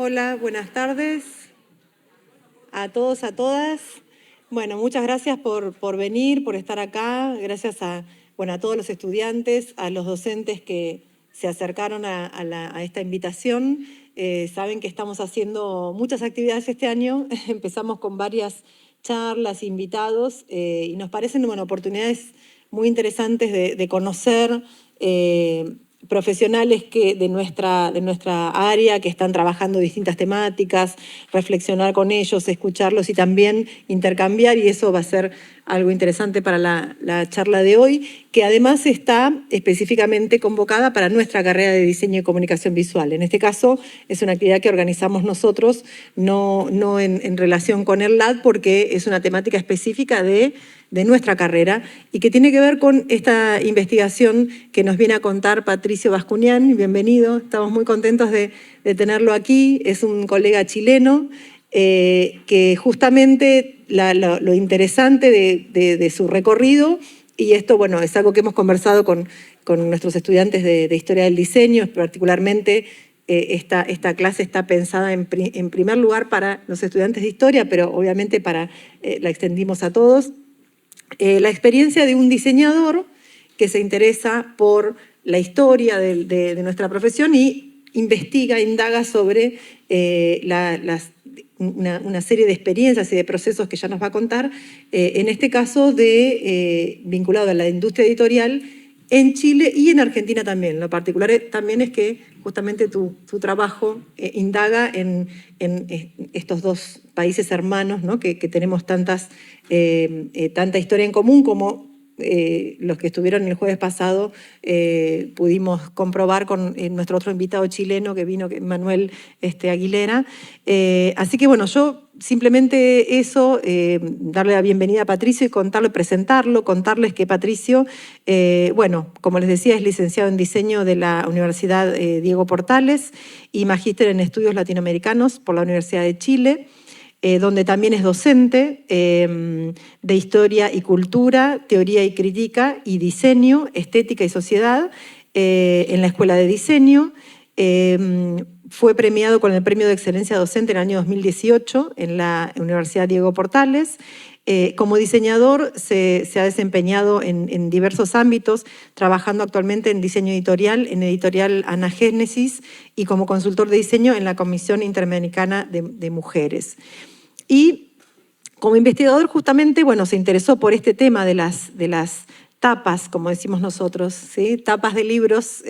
Hola, buenas tardes a todos, a todas. Bueno, muchas gracias por venir, por estar acá. Gracias a todos los estudiantes, a los docentes que se acercaron a esta invitación. Saben que estamos haciendo muchas actividades este año. Empezamos con varias charlas, invitados, y nos parecen oportunidades muy interesantes de conocer profesionales de nuestra área que están trabajando distintas temáticas, reflexionar con ellos, escucharlos y también intercambiar, y eso va a ser algo interesante para la charla de hoy, que además está específicamente convocada para nuestra carrera de Diseño y Comunicación Visual. En este caso es una actividad que organizamos nosotros, no en relación con el LAD, porque es una temática específica de nuestra carrera y que tiene que ver con esta investigación que nos viene a contar Patricio Bascuñán. Bienvenido, estamos muy contentos de tenerlo aquí. Es un colega chileno que justamente lo interesante de su recorrido, y esto es algo que hemos conversado con nuestros estudiantes de Historia del Diseño, particularmente esta clase está pensada en primer lugar para los estudiantes de Historia, pero obviamente la extendimos a todos. La experiencia de un diseñador que se interesa por la historia de nuestra profesión y indaga sobre una serie de experiencias y de procesos que ya nos va a contar, en este caso vinculado a la industria editorial en Chile y en Argentina también. Lo particular también es que justamente tu trabajo indaga en estos dos países hermanos, ¿no? que tenemos tanta historia en común, como los que estuvieron el jueves pasado pudimos comprobar con nuestro otro invitado chileno que vino, Manuel Aguilera. Así que yo simplemente eso, darle la bienvenida a Patricio y presentarlo, contarles que Patricio, como les decía, es licenciado en Diseño de la Universidad Diego Portales y magíster en Estudios Latinoamericanos por la Universidad de Chile, donde también es docente de Historia y Cultura, Teoría y Crítica y Diseño, Estética y Sociedad en la Escuela de Diseño. Fue premiado con el Premio de Excelencia Docente en el año 2018 en la Universidad Diego Portales. Como diseñador se ha desempeñado en diversos ámbitos, trabajando actualmente en diseño editorial, en Editorial Anagénesis, y como consultor de diseño en la Comisión Interamericana de Mujeres. Y como investigador justamente, se interesó por este tema de las tapas, como decimos nosotros, ¿sí? Tapas de libros,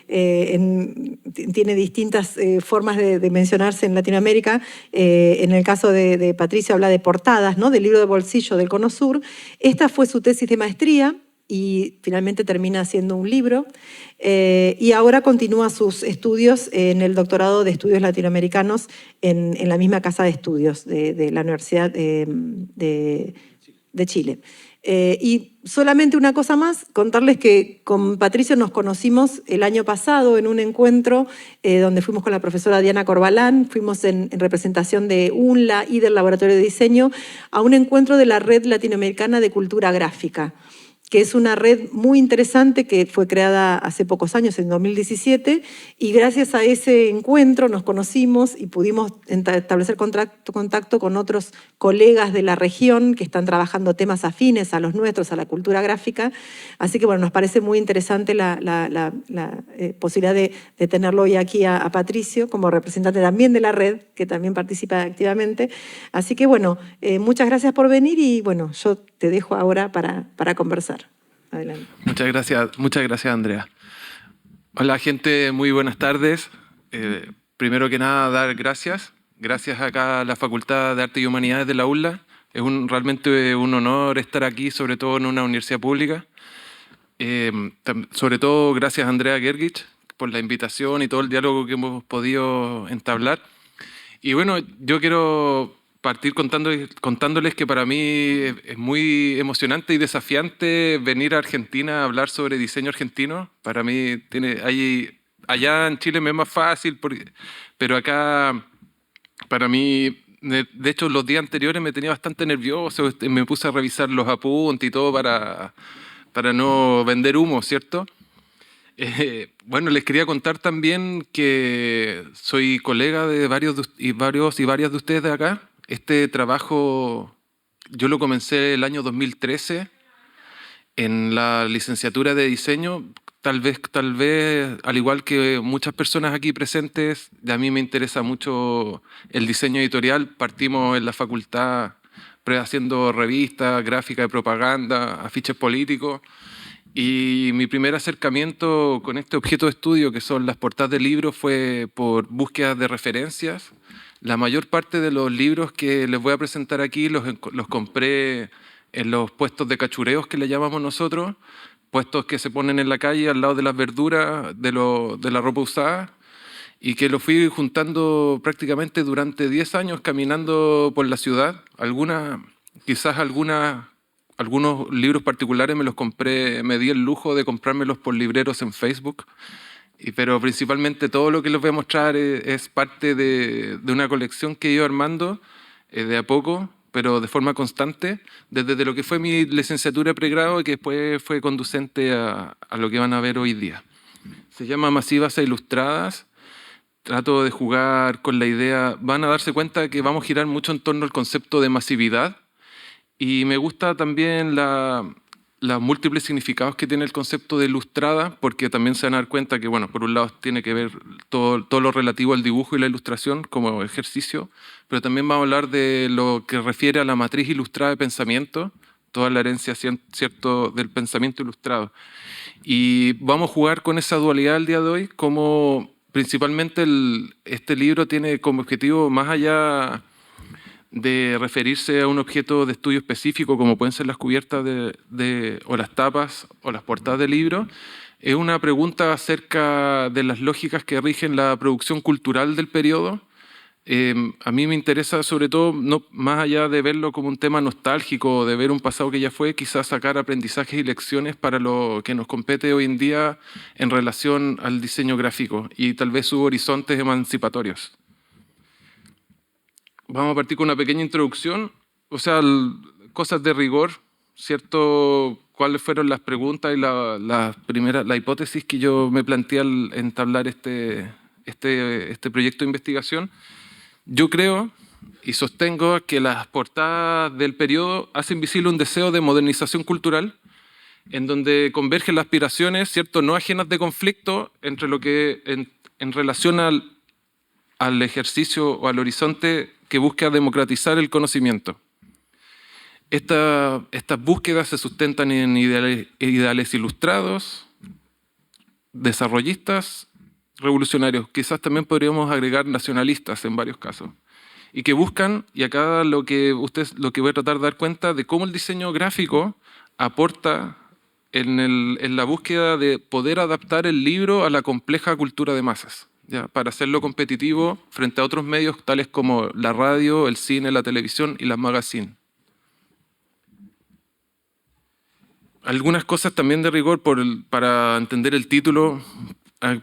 tiene distintas formas de mencionarse en Latinoamérica. En el caso de Patricio habla de portadas, ¿no? Del libro de bolsillo del Cono Sur. Esta fue su tesis de maestría y finalmente termina haciendo un libro. Y ahora continúa sus estudios en el doctorado de Estudios Latinoamericanos en la misma casa de estudios de la Universidad de Chile. Y solamente una cosa más, contarles que con Patricio nos conocimos el año pasado en un encuentro donde fuimos con la profesora Diana Corbalán, fuimos en representación de UNLA y del Laboratorio de Diseño a un encuentro de la Red Latinoamericana de Cultura Gráfica, que es una red muy interesante que fue creada hace pocos años, en 2017, y gracias a ese encuentro nos conocimos y pudimos establecer contacto con otros colegas de la región que están trabajando temas afines a los nuestros, a la cultura gráfica. Así que nos parece muy interesante la posibilidad de tenerlo hoy aquí a Patricio como representante también de la red, que también participa activamente. Así que muchas gracias por venir y yo te dejo ahora para conversar. Adelante. Muchas gracias, Andrea. Hola, gente, muy buenas tardes. Primero que nada, dar gracias. Gracias acá a la Facultad de Arte y Humanidades de la UNLA. Es realmente un honor estar aquí, sobre todo en una universidad pública. Sobre todo, gracias a Andrea Gergich por la invitación y todo el diálogo que hemos podido entablar. Y yo quiero partir contándoles que para mí es muy emocionante y desafiante venir a Argentina a hablar sobre diseño argentino. Para mí, allá en Chile me es más fácil, pero acá, para mí, de hecho, los días anteriores me tenía bastante nervioso, me puse a revisar los apuntes y todo para no vender humo, ¿cierto? Bueno, les quería contar también que soy colega de varios y varias de ustedes de acá. Este trabajo yo lo comencé el año 2013 en la licenciatura de diseño. Tal vez, al igual que muchas personas aquí presentes, a mí me interesa mucho el diseño editorial. Partimos en la facultad haciendo revistas, gráfica de propaganda, afiches políticos. Y mi primer acercamiento con este objeto de estudio, que son las portadas de libros, fue por búsquedas de referencias. La mayor parte de los libros que les voy a presentar aquí los compré en los puestos de cachureos que le llamamos nosotros, puestos que se ponen en la calle al lado de las verduras, de la ropa usada, y que lo fui juntando prácticamente durante 10 años caminando por la ciudad. Algunos libros particulares me los compré, me di el lujo de comprármelos por libreros en Facebook, pero principalmente todo lo que les voy a mostrar es parte de una colección que he ido armando de a poco, pero de forma constante, desde lo que fue mi licenciatura de pregrado y que después fue conducente a lo que van a ver hoy día. Se llama Masivas e Ilustradas. Trato de jugar con la idea, van a darse cuenta que vamos a girar mucho en torno al concepto de masividad, y me gusta también los múltiples significados que tiene el concepto de ilustrada, porque también se van a dar cuenta que, bueno, por un lado tiene que ver todo lo relativo al dibujo y la ilustración como ejercicio, pero también vamos a hablar de lo que refiere a la matriz ilustrada de pensamiento, toda la herencia, ¿cierto?, del pensamiento ilustrado. Y vamos a jugar con esa dualidad el día de hoy, como principalmente este libro tiene como objetivo, más allá de referirse a un objeto de estudio específico, como pueden ser las cubiertas o las tapas o las portadas de libros, es una pregunta acerca de las lógicas que rigen la producción cultural del periodo. A mí me interesa sobre todo, no, más allá de verlo como un tema nostálgico, de ver un pasado que ya fue, quizás sacar aprendizajes y lecciones para lo que nos compete hoy en día en relación al diseño gráfico y tal vez sus horizontes emancipatorios. Vamos a partir con una pequeña introducción, o sea, cosas de rigor, ¿cierto? ¿Cuáles fueron las preguntas y la hipótesis que yo me planteé al entablar este proyecto de investigación? Yo creo y sostengo que las portadas del periodo hacen visible un deseo de modernización cultural en donde convergen las aspiraciones, ¿cierto?, no ajenas de conflicto entre lo que en relación al ejercicio o al horizonte que busca democratizar el conocimiento. Estas búsquedas se sustentan en ideales ilustrados, desarrollistas, revolucionarios, quizás también podríamos agregar nacionalistas en varios casos, y que buscan, y acá lo que voy a tratar de dar cuenta de cómo el diseño gráfico aporta en la búsqueda de poder adaptar el libro a la compleja cultura de masas, ¿ya?, para hacerlo competitivo frente a otros medios tales como la radio, el cine, la televisión y las magazines. Algunas cosas también de rigor para entender el título,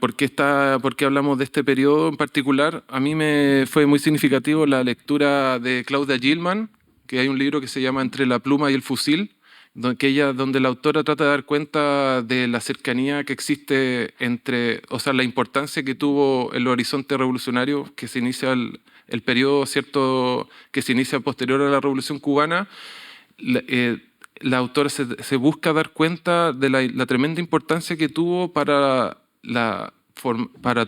¿por qué hablamos de este periodo en particular? A mí me fue muy significativo la lectura de Claudia Gilman, que hay un libro que se llama Entre la pluma y el fusil, donde la autora trata de dar cuenta de la cercanía que existe o sea, la importancia que tuvo el horizonte revolucionario que se inicia el periodo, ¿cierto?, que se inicia posterior a la Revolución Cubana. La autora se busca dar cuenta de la tremenda importancia que tuvo para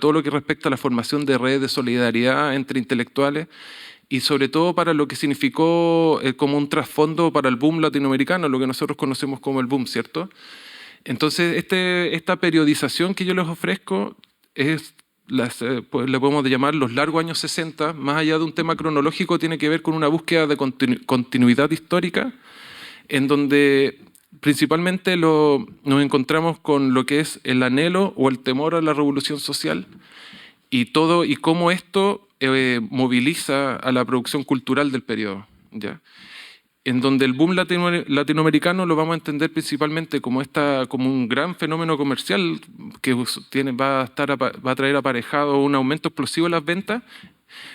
todo lo que respecta a la formación de redes de solidaridad entre intelectuales, y sobre todo para lo que significó como un trasfondo para el boom latinoamericano, lo que nosotros conocemos como el boom, ¿cierto? Entonces, esta periodización que yo les ofrezco le podemos llamar los largos años 60, más allá de un tema cronológico, tiene que ver con una búsqueda de continuidad histórica, en donde principalmente nos encontramos con lo que es el anhelo o el temor a la revolución social y cómo esto moviliza a la producción cultural del periodo, ¿ya? En donde el boom latinoamericano lo vamos a entender principalmente como un gran fenómeno comercial que va a traer aparejado un aumento explosivo en las ventas,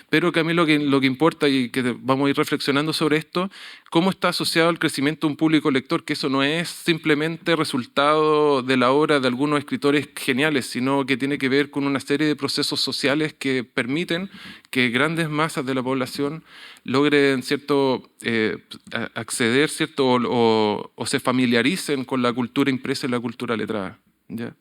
pero que a mí lo que importa y que vamos a ir reflexionando sobre esto, cómo está asociado al crecimiento de un público lector, que eso no es simplemente resultado de la obra de algunos escritores geniales, sino que tiene que ver con una serie de procesos sociales que permiten que grandes masas de la población logren acceder o se familiaricen con la cultura impresa y la cultura letrada. ¿Ya?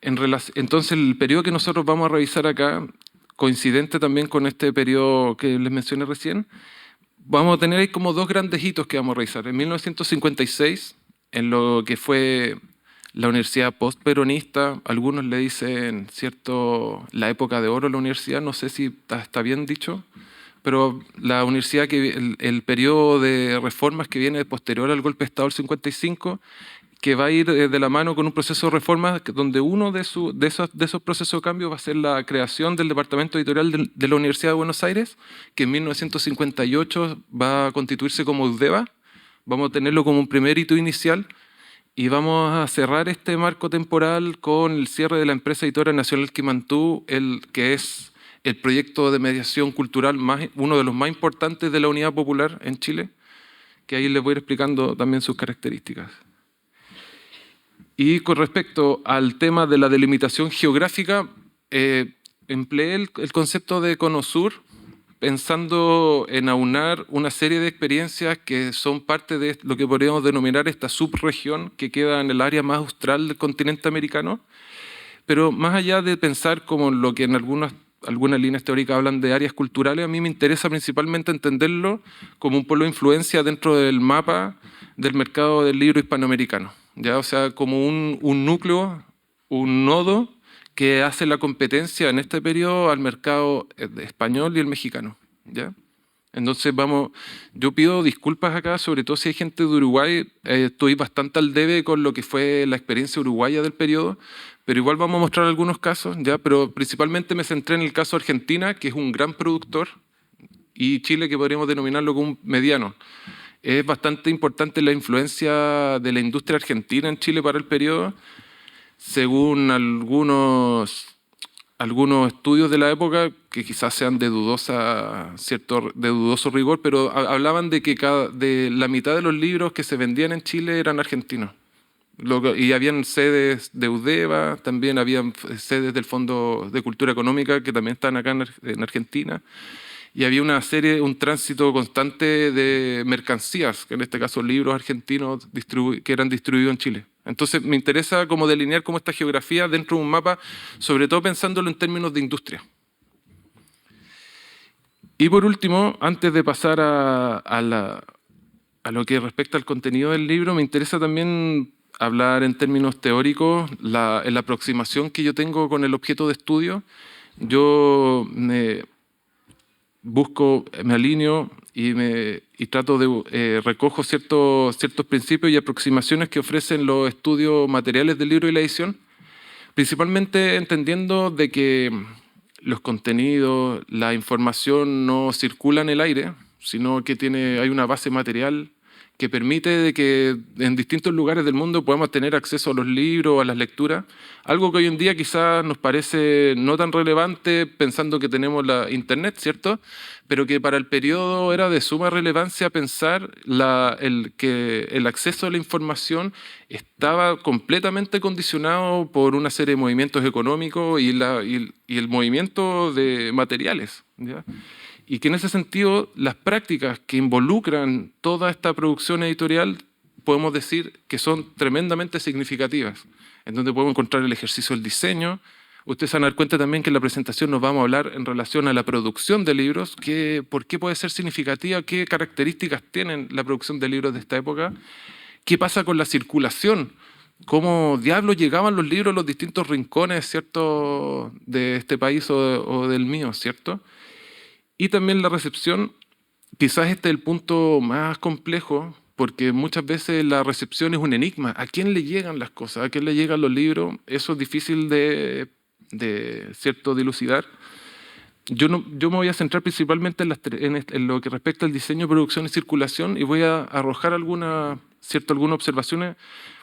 Entonces, el periodo que nosotros vamos a revisar acá, coincidente también con este periodo que les mencioné recién, vamos a tener ahí como dos grandes hitos que vamos a revisar. En 1956, en lo que fue la universidad postperonista, algunos le dicen, la época de oro de la universidad, no sé si está bien dicho, pero la universidad, el periodo de reformas que viene posterior al golpe de Estado del 55, que va a ir de la mano con un proceso de reforma donde uno de esos procesos de cambio va a ser la creación del Departamento Editorial de la Universidad de Buenos Aires, que en 1958 va a constituirse como UDEVA. Vamos a tenerlo como un primer hito inicial y vamos a cerrar este marco temporal con el cierre de la empresa editora Nacional Quimantú, que es el proyecto de mediación cultural uno de los más importantes de la Unidad Popular en Chile, que ahí les voy a ir explicando también sus características. Y con respecto al tema de la delimitación geográfica, empleé el concepto de Cono Sur pensando en aunar una serie de experiencias que son parte de lo que podríamos denominar esta subregión que queda en el área más austral del continente americano, pero más allá de pensar como lo que en algunas líneas teóricas hablan de áreas culturales, a mí me interesa principalmente entenderlo como un polo de influencia dentro del mapa del mercado del libro hispanoamericano. ¿Ya? O sea, como un núcleo, un nodo que hace la competencia en este periodo al mercado español y el mexicano. ¿Ya? Entonces yo pido disculpas acá, sobre todo si hay gente de Uruguay, estoy bastante al debe con lo que fue la experiencia uruguaya del periodo, pero igual vamos a mostrar algunos casos, ¿ya? Pero principalmente me centré en el caso de Argentina, que es un gran productor, y Chile, que podríamos denominarlo como un mediano. Es bastante importante la influencia de la industria argentina en Chile para el periodo. Según algunos estudios de la época, que quizás sean de dudoso rigor, pero hablaban de que de la mitad de los libros que se vendían en Chile eran argentinos. Y habían sedes de UDEVA, también habían sedes del Fondo de Cultura Económica, que también están acá en Argentina. Y había un tránsito constante de mercancías, que en este caso libros argentinos que eran distribuidos en Chile. Entonces me interesa como delinear como esta geografía dentro de un mapa, sobre todo pensándolo en términos de industria. Y por último, antes de pasar a lo que respecta al contenido del libro, me interesa también hablar en términos teóricos, en la aproximación que yo tengo con el objeto de estudio. Yo me alineo y trato de recojo ciertos principios y aproximaciones que ofrecen los estudios materiales del libro y la edición, principalmente entendiendo de que los contenidos, la información no circula en el aire, sino que hay una base material que permite de que en distintos lugares del mundo podamos tener acceso a los libros, a las lecturas, algo que hoy en día quizás nos parece no tan relevante pensando que tenemos la internet, ¿cierto? Pero que para el periodo era de suma relevancia pensar que el acceso a la información estaba completamente condicionado por una serie de movimientos económicos y el movimiento de materiales, ¿ya? Y que en ese sentido las prácticas que involucran toda esta producción editorial podemos decir que son tremendamente significativas, en donde podemos encontrar el ejercicio del diseño. Ustedes se van a dar cuenta también que en la presentación nos vamos a hablar en relación a la producción de libros, por qué puede ser significativa, qué características tienen la producción de libros de esta época, qué pasa con la circulación, cómo diablos llegaban los libros a los distintos rincones, ¿cierto?, de este país o del mío, ¿cierto? Y también la recepción, quizás este es el punto más complejo, porque muchas veces la recepción es un enigma. ¿A quién le llegan las cosas? ¿A quién le llegan los libros? Eso es difícil de dilucidar. Yo me voy a centrar principalmente en lo que respecta al diseño, producción y circulación, y voy a arrojar algunas ¿cierto?, algunas observaciones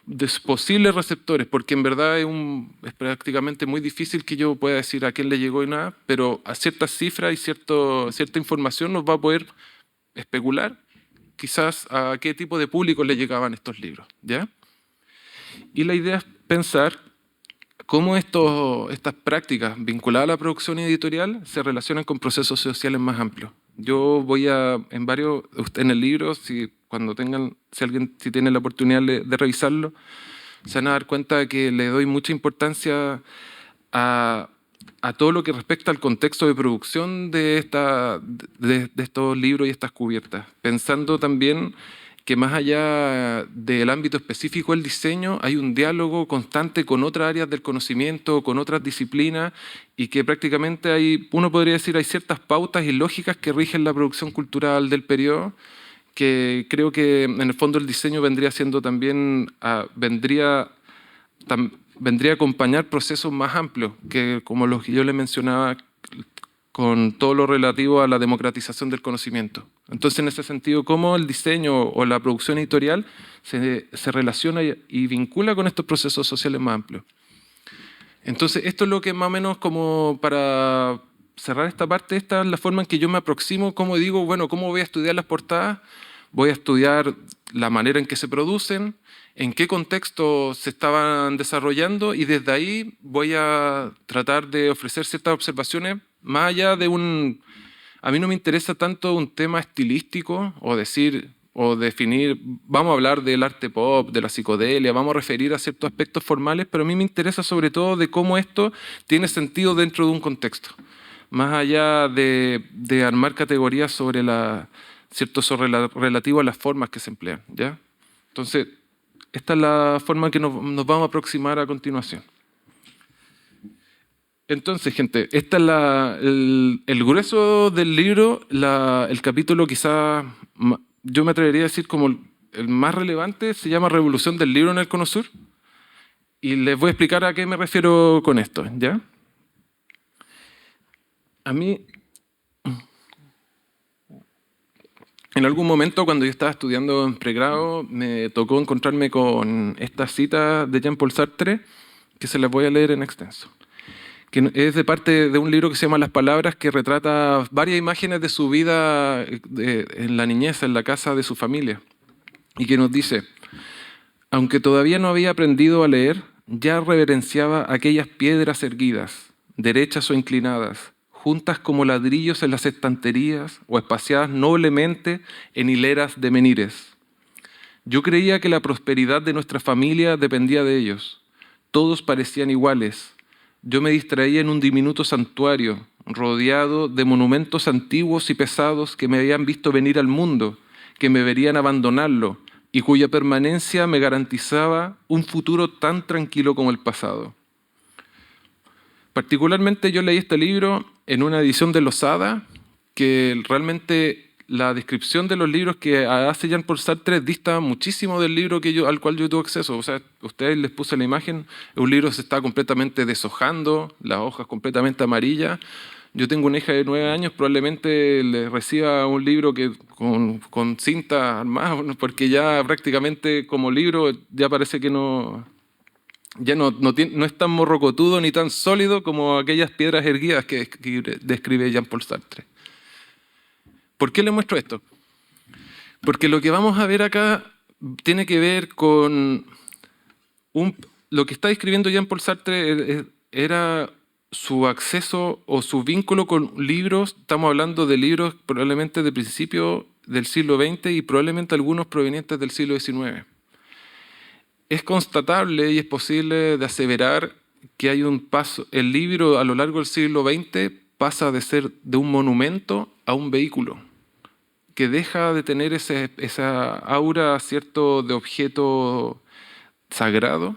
de posibles receptores, porque en verdad es prácticamente muy difícil que yo pueda decir a quién le llegó y nada, pero a ciertas cifras y cierta información nos va a poder especular quizás a qué tipo de público le llegaban estos libros, ¿ya? Y la idea es pensar cómo estas prácticas vinculadas a la producción editorial se relacionan con procesos sociales más amplios. Yo voy en el libro, si tiene la oportunidad de revisarlo, se van a dar cuenta de que le doy mucha importancia a todo lo que respecta al contexto de producción de estos libros y estas cubiertas, pensando también que más allá del ámbito específico del diseño hay un diálogo constante con otras áreas del conocimiento, con otras disciplinas, y que prácticamente uno podría decir hay ciertas pautas y lógicas que rigen la producción cultural del periodo, que creo que en el fondo el diseño vendría a acompañar procesos más amplios, que como los que yo le mencionaba, con todo lo relativo a la democratización del conocimiento. Entonces, en ese sentido, cómo el diseño o la producción editorial se relaciona y vincula con estos procesos sociales más amplios. Entonces, esto es lo que más o menos, como para cerrar esta parte, esta es la forma en que yo me aproximo, como digo, bueno, ¿cómo voy a estudiar las portadas? Voy a estudiar la manera en que se producen, en qué contexto se estaban desarrollando, y desde ahí voy a tratar de ofrecer ciertas observaciones más allá de a mí no me interesa tanto un tema estilístico o definir, vamos a hablar del arte pop, de la psicodelia, vamos a referir a ciertos aspectos formales, pero a mí me interesa sobre todo de cómo esto tiene sentido dentro de un contexto, más allá de armar categorías sobre relativo a las formas que se emplean, ¿ya? Entonces, esta es la forma que nos vamos a aproximar a continuación. Entonces, gente, este es el grueso del libro, el capítulo quizá, yo me atrevería a decir como el más relevante, se llama Revolución del libro en el Cono Sur. Y les voy a explicar a qué me refiero con esto, ¿ya? A mí, en algún momento cuando yo estaba estudiando en pregrado, me tocó encontrarme con esta cita de Jean-Paul Sartre, que se las voy a leer en extenso, que es de parte de un libro que se llama Las Palabras, que retrata varias imágenes de su vida en la niñez, en la casa de su familia, y que nos dice: aunque todavía no había aprendido a leer, ya reverenciaba aquellas piedras erguidas, derechas o inclinadas, juntas como ladrillos en las estanterías o espaciadas noblemente en hileras de menires. Yo creía que la prosperidad de nuestra familia dependía de ellos. Todos parecían iguales. Yo me distraía en un diminuto santuario, rodeado de monumentos antiguos y pesados que me habían visto venir al mundo, que me verían abandonarlo y cuya permanencia me garantizaba un futuro tan tranquilo como el pasado. Particularmente yo leí este libro en una edición de Losada, que realmente la descripción de los libros que hace Jean-Paul Sartre dista muchísimo del libro al cual yo tuve acceso. O sea, a ustedes les puse la imagen, un libro se está completamente deshojando, las hojas completamente amarillas. Yo tengo una hija de 9 años, probablemente le reciba un libro con cinta armada, porque ya prácticamente como libro ya parece que no es tan morrocotudo ni tan sólido como aquellas piedras erguidas que describe Jean-Paul Sartre. ¿Por qué le muestro esto? Porque lo que vamos a ver acá tiene que ver con lo que está describiendo Jean-Paul Sartre era su acceso o su vínculo con libros. Estamos hablando de libros probablemente de principio del siglo XX y probablemente algunos provenientes del siglo XIX. Es constatable y es posible de aseverar que hay un paso. El libro a lo largo del siglo XX pasa de ser de un monumento a un vehículo, que deja de tener esa aura, ¿cierto?, de objeto sagrado,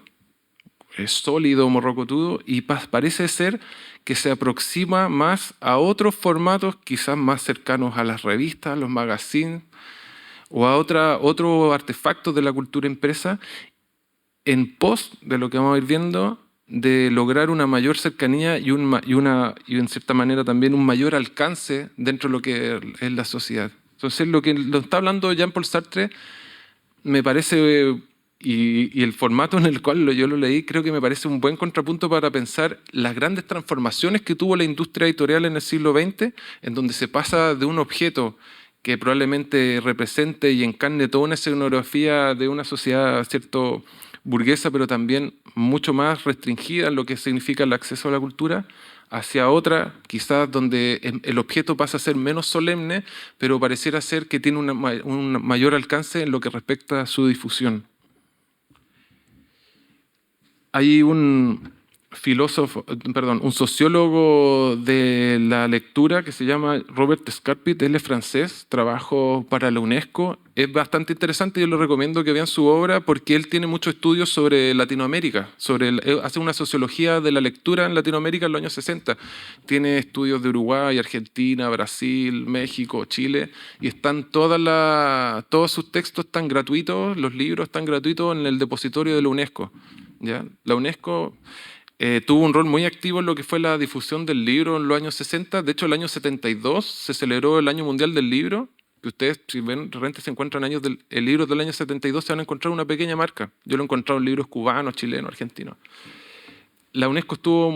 es sólido, morrocotudo, y parece ser que se aproxima más a otros formatos, quizás más cercanos a las revistas, los magazines, o a otro artefacto de la cultura impresa, en pos de lo que vamos a ir viendo, de lograr una mayor cercanía y en cierta manera también un mayor alcance dentro de lo que es la sociedad. Entonces, lo que nos está hablando Jean-Paul Sartre me parece, y el formato en el cual yo lo leí, creo que me parece un buen contrapunto para pensar las grandes transformaciones que tuvo la industria editorial en el siglo XX, en donde se pasa de un objeto que probablemente represente y encarne toda una escenografía de una sociedad, ¿cierto?, burguesa, pero también mucho más restringida en lo que significa el acceso a la cultura, hacia otra, quizás donde el objeto pasa a ser menos solemne, pero pareciera ser que tiene un mayor alcance en lo que respecta a su difusión. Hay un un sociólogo de la lectura que se llama Robert Scarpit, él es francés, trabajó para la UNESCO. Es bastante interesante, yo le recomiendo que vean su obra porque él tiene muchos estudios sobre Latinoamérica, hace una sociología de la lectura en Latinoamérica en los años 60. Tiene estudios de Uruguay, Argentina, Brasil, México, Chile, y todos sus textos están gratuitos, los libros están gratuitos en el depositorio de la UNESCO. ¿Ya? La UNESCO tuvo un rol muy activo en lo que fue la difusión del libro en los años 60. De hecho, el año 72 se celebró el Año Mundial del Libro. Que ustedes, si ven, de repente se encuentran el libro del año 72, se van a encontrar una pequeña marca. Yo lo he encontrado en libros cubanos, chilenos, argentinos. La UNESCO tuvo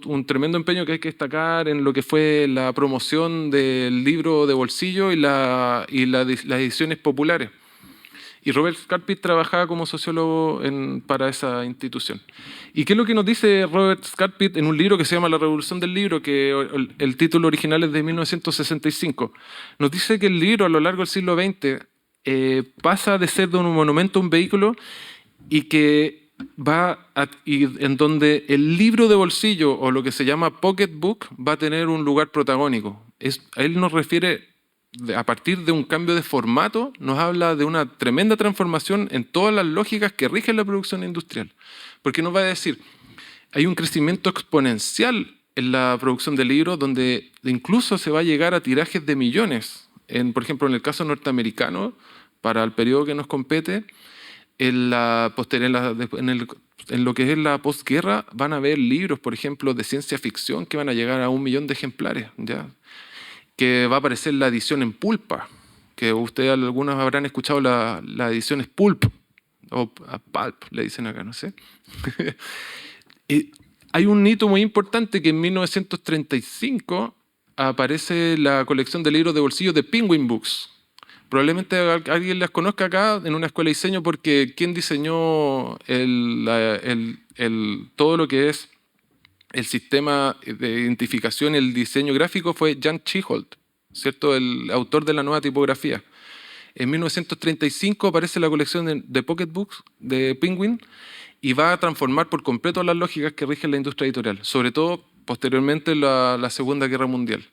un tremendo empeño que hay que destacar en lo que fue la promoción del libro de bolsillo y las ediciones populares. Y Robert Scarpit trabajaba como sociólogo para esa institución. ¿Y qué es lo que nos dice Robert Scarpit en un libro que se llama La Revolución del Libro, que el título original es de 1965? Nos dice que el libro a lo largo del siglo XX pasa de ser de un monumento a un vehículo y que en donde el libro de bolsillo o lo que se llama pocketbook va a tener un lugar protagónico. Él nos refiere, a partir de un cambio de formato, nos habla de una tremenda transformación en todas las lógicas que rigen la producción industrial. Porque nos va a decir, hay un crecimiento exponencial en la producción de libros donde incluso se va a llegar a tirajes de millones. Por ejemplo, en el caso norteamericano, para el periodo que nos compete, en lo que es la posguerra, van a haber libros, por ejemplo, de ciencia ficción que van a llegar a 1 millón de ejemplares, ¿ya? Que va a aparecer la edición en pulpa, que ustedes algunos habrán escuchado la edición es pulp, o pulp, le dicen acá, no sé. Y hay un hito muy importante que en 1935 aparece la colección de libros de bolsillo de Penguin Books. Probablemente alguien las conozca acá en una escuela de diseño porque quien diseñó todo lo que es el sistema de identificación y el diseño gráfico fue Jan Tschichold, ¿cierto? El autor de la nueva tipografía. En 1935 aparece la colección de pocketbooks de Penguin y va a transformar por completo las lógicas que rigen la industria editorial, sobre todo posteriormente la Segunda Guerra Mundial,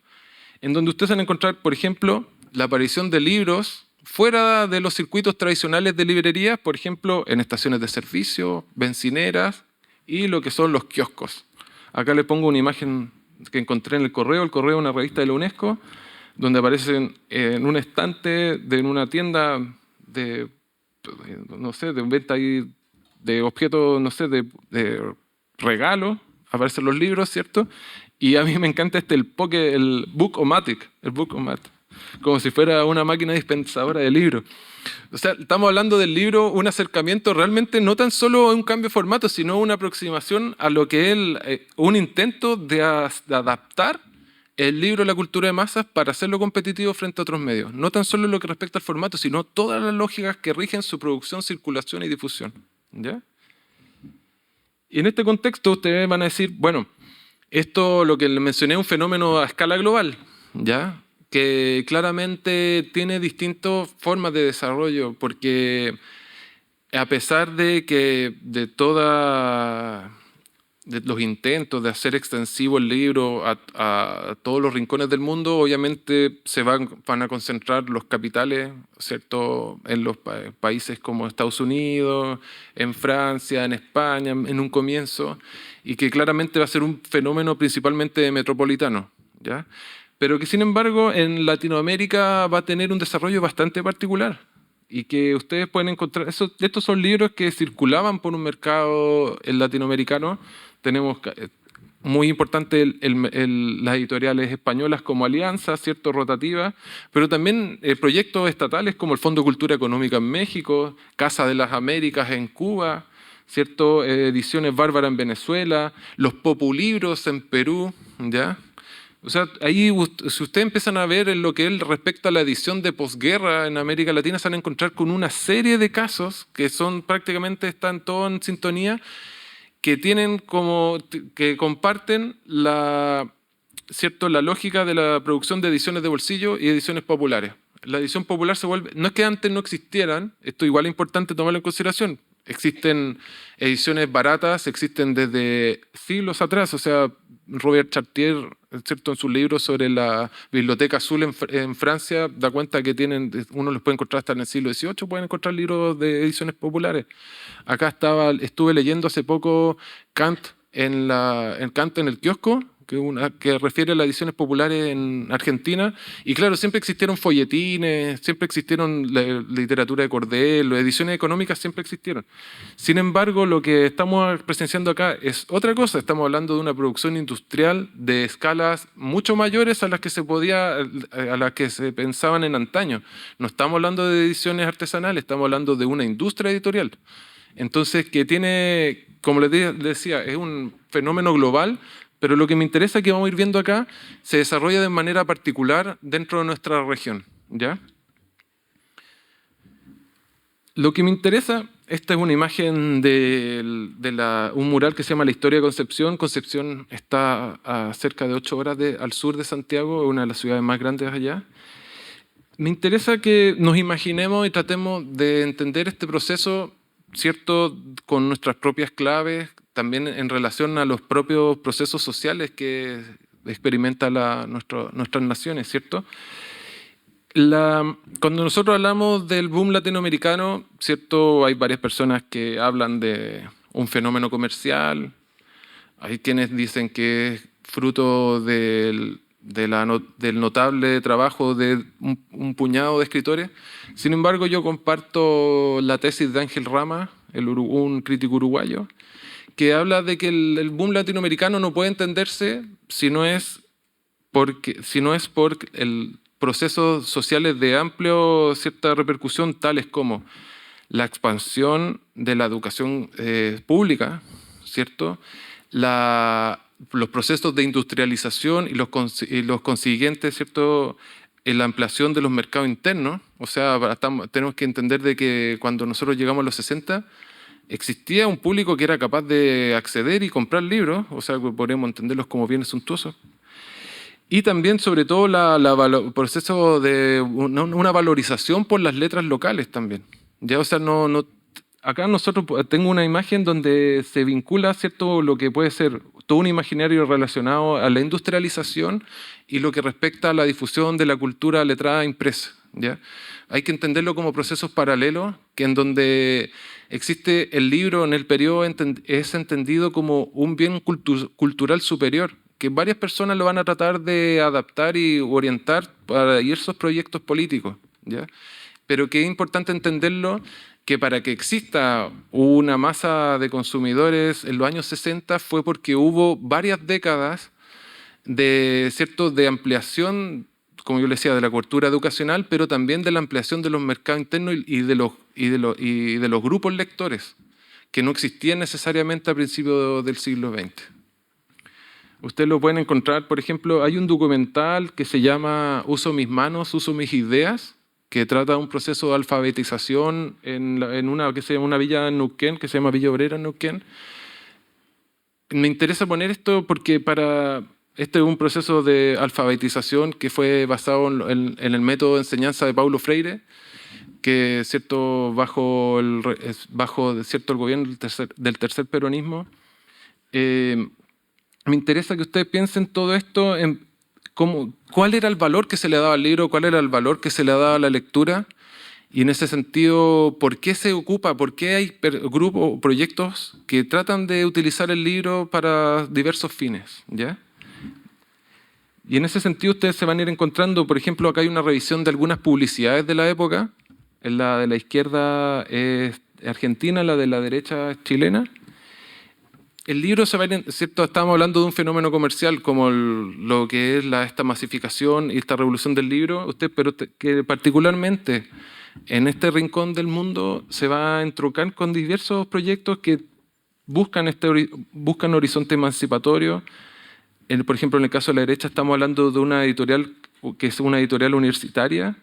en donde ustedes van a encontrar, por ejemplo, la aparición de libros fuera de los circuitos tradicionales de librerías, por ejemplo, en estaciones de servicio, bencineras y lo que son los kioscos. Acá le pongo una imagen que encontré en el Correo es una revista de la UNESCO, donde aparecen en un estante en una tienda de venta de objetos, no sé, de regalo, aparecen los libros, ¿cierto? Y a mí me encanta el Book-O-Matic, como si fuera una máquina dispensadora de libros. O sea, estamos hablando del libro, un acercamiento realmente no tan solo un cambio de formato, sino una aproximación a lo que es un intento de adaptar el libro a la cultura de masas para hacerlo competitivo frente a otros medios. No tan solo en lo que respecta al formato, sino todas las lógicas que rigen su producción, circulación y difusión. ¿Ya? Y en este contexto ustedes van a decir, bueno, esto, lo que les mencioné, es un fenómeno a escala global, ¿ya? Que claramente tiene distintas formas de desarrollo, porque a pesar de que de los intentos de hacer extensivo el libro a todos los rincones del mundo, obviamente se van a concentrar los capitales, ¿cierto?, en los países como Estados Unidos, en Francia, en España, en un comienzo, y que claramente va a ser un fenómeno principalmente metropolitano, ¿ya? Pero que sin embargo en Latinoamérica va a tener un desarrollo bastante particular y que ustedes pueden encontrar, estos son libros que circulaban por un mercado latinoamericano. Tenemos muy importante las editoriales españolas como Alianza, ¿cierto? Rotativa, pero también proyectos estatales como el Fondo de Cultura Económica en México, Casa de las Américas en Cuba, ¿cierto? Ediciones Bárbara en Venezuela, los Populibros en Perú, ¿ya? O sea, ahí si ustedes empiezan a ver en lo que respecta a la edición de posguerra en América Latina, se van a encontrar con una serie de casos que son prácticamente están todos en sintonía, que tienen que comparten ¿cierto? La lógica de la producción de ediciones de bolsillo y ediciones populares. La edición popular se vuelve, no es que antes no existieran, esto igual es importante tomarlo en consideración. Existen ediciones baratas, existen desde siglos atrás, o sea, Robert Chartier, ¿cierto? En sus libros sobre la Biblioteca Azul en Francia, da cuenta que uno los puede encontrar hasta en el siglo XVIII, pueden encontrar libros de ediciones populares. Acá estuve leyendo hace poco Kant en el kiosco, que refiere a las ediciones populares en Argentina. Y claro, siempre existieron folletines, siempre existieron literatura de cordel, las ediciones económicas siempre existieron. Sin embargo, lo que estamos presenciando acá es otra cosa. Estamos hablando de una producción industrial de escalas mucho mayores a las que se pensaban en antaño. No estamos hablando de ediciones artesanales, estamos hablando de una industria editorial. Entonces, que tiene, como les decía, es un fenómeno global, pero lo que me interesa que vamos a ir viendo acá se desarrolla de manera particular dentro de nuestra región, ¿ya? Lo que me interesa, esta es una imagen de un mural que se llama La Historia de Concepción. Concepción está a cerca de 8 horas al sur de Santiago, una de las ciudades más grandes allá. Me interesa que nos imaginemos y tratemos de entender este proceso, ¿cierto?, con nuestras propias claves, también en relación a los propios procesos sociales que experimenta nuestras naciones, ¿cierto? Cuando nosotros hablamos del boom latinoamericano, ¿cierto?, hay varias personas que hablan de un fenómeno comercial, hay quienes dicen que es fruto del notable trabajo de un puñado de escritores. Sin embargo, yo comparto la tesis de Ángel Rama, un crítico uruguayo, que habla de que el boom latinoamericano no puede entenderse si no es por procesos sociales de cierta repercusión, tales como la expansión de la educación pública, ¿cierto? Los procesos de industrialización y los consiguientes, ¿cierto?, en la ampliación de los mercados internos. O sea, tenemos que entender de que cuando nosotros llegamos a los 60, existía un público que era capaz de acceder y comprar libros, o sea, podríamos entenderlos como bienes suntuosos. Y también, sobre todo, el proceso de una valorización por las letras locales también. Ya, o sea, acá nosotros tengo una imagen donde se vincula, ¿cierto?, lo que puede ser todo un imaginario relacionado a la industrialización y lo que respecta a la difusión de la cultura letrada impresa, ¿ya? Hay que entenderlo como procesos paralelos, que en donde existe el libro en el periodo es entendido como un bien cultural superior, que varias personas lo van a tratar de adaptar y orientar para esos proyectos políticos, ¿ya? Pero que es importante entenderlo, que para que exista una masa de consumidores en los años 60 fue porque hubo varias décadas de ampliación, como yo le decía, de la cobertura educacional, pero también de la ampliación de los mercados internos y de los grupos lectores, que no existían necesariamente a principios del siglo XX. Ustedes lo pueden encontrar, por ejemplo, hay un documental que se llama Uso mis manos, uso mis ideas, que trata de un proceso de alfabetización en una villa en Neuquén, que se llama Villa Obrera en Neuquén. Me interesa poner esto porque este es un proceso de alfabetización que fue basado en el método de enseñanza de Paulo Freire, que bajo el gobierno del tercer peronismo. Me interesa que ustedes piensen todo esto en cuál era el valor que se le daba al libro, cuál era el valor que se le daba a la lectura, y en ese sentido, ¿por qué se ocupa? ¿Por qué hay grupos, proyectos que tratan de utilizar el libro para diversos fines? ¿Ya? Y en ese sentido ustedes se van a ir encontrando, por ejemplo, acá hay una revisión de algunas publicidades de la época. La de la izquierda es argentina, la de la derecha es chilena. el libro se va a ir, ¿cierto? Estamos hablando de un fenómeno comercial como lo que es esta masificación y esta revolución del libro, pero que particularmente en este rincón del mundo se va a entroncar con diversos proyectos que buscan horizonte emancipatorio. Por ejemplo, en el caso de la derecha estamos hablando de una editorial que es una editorial universitaria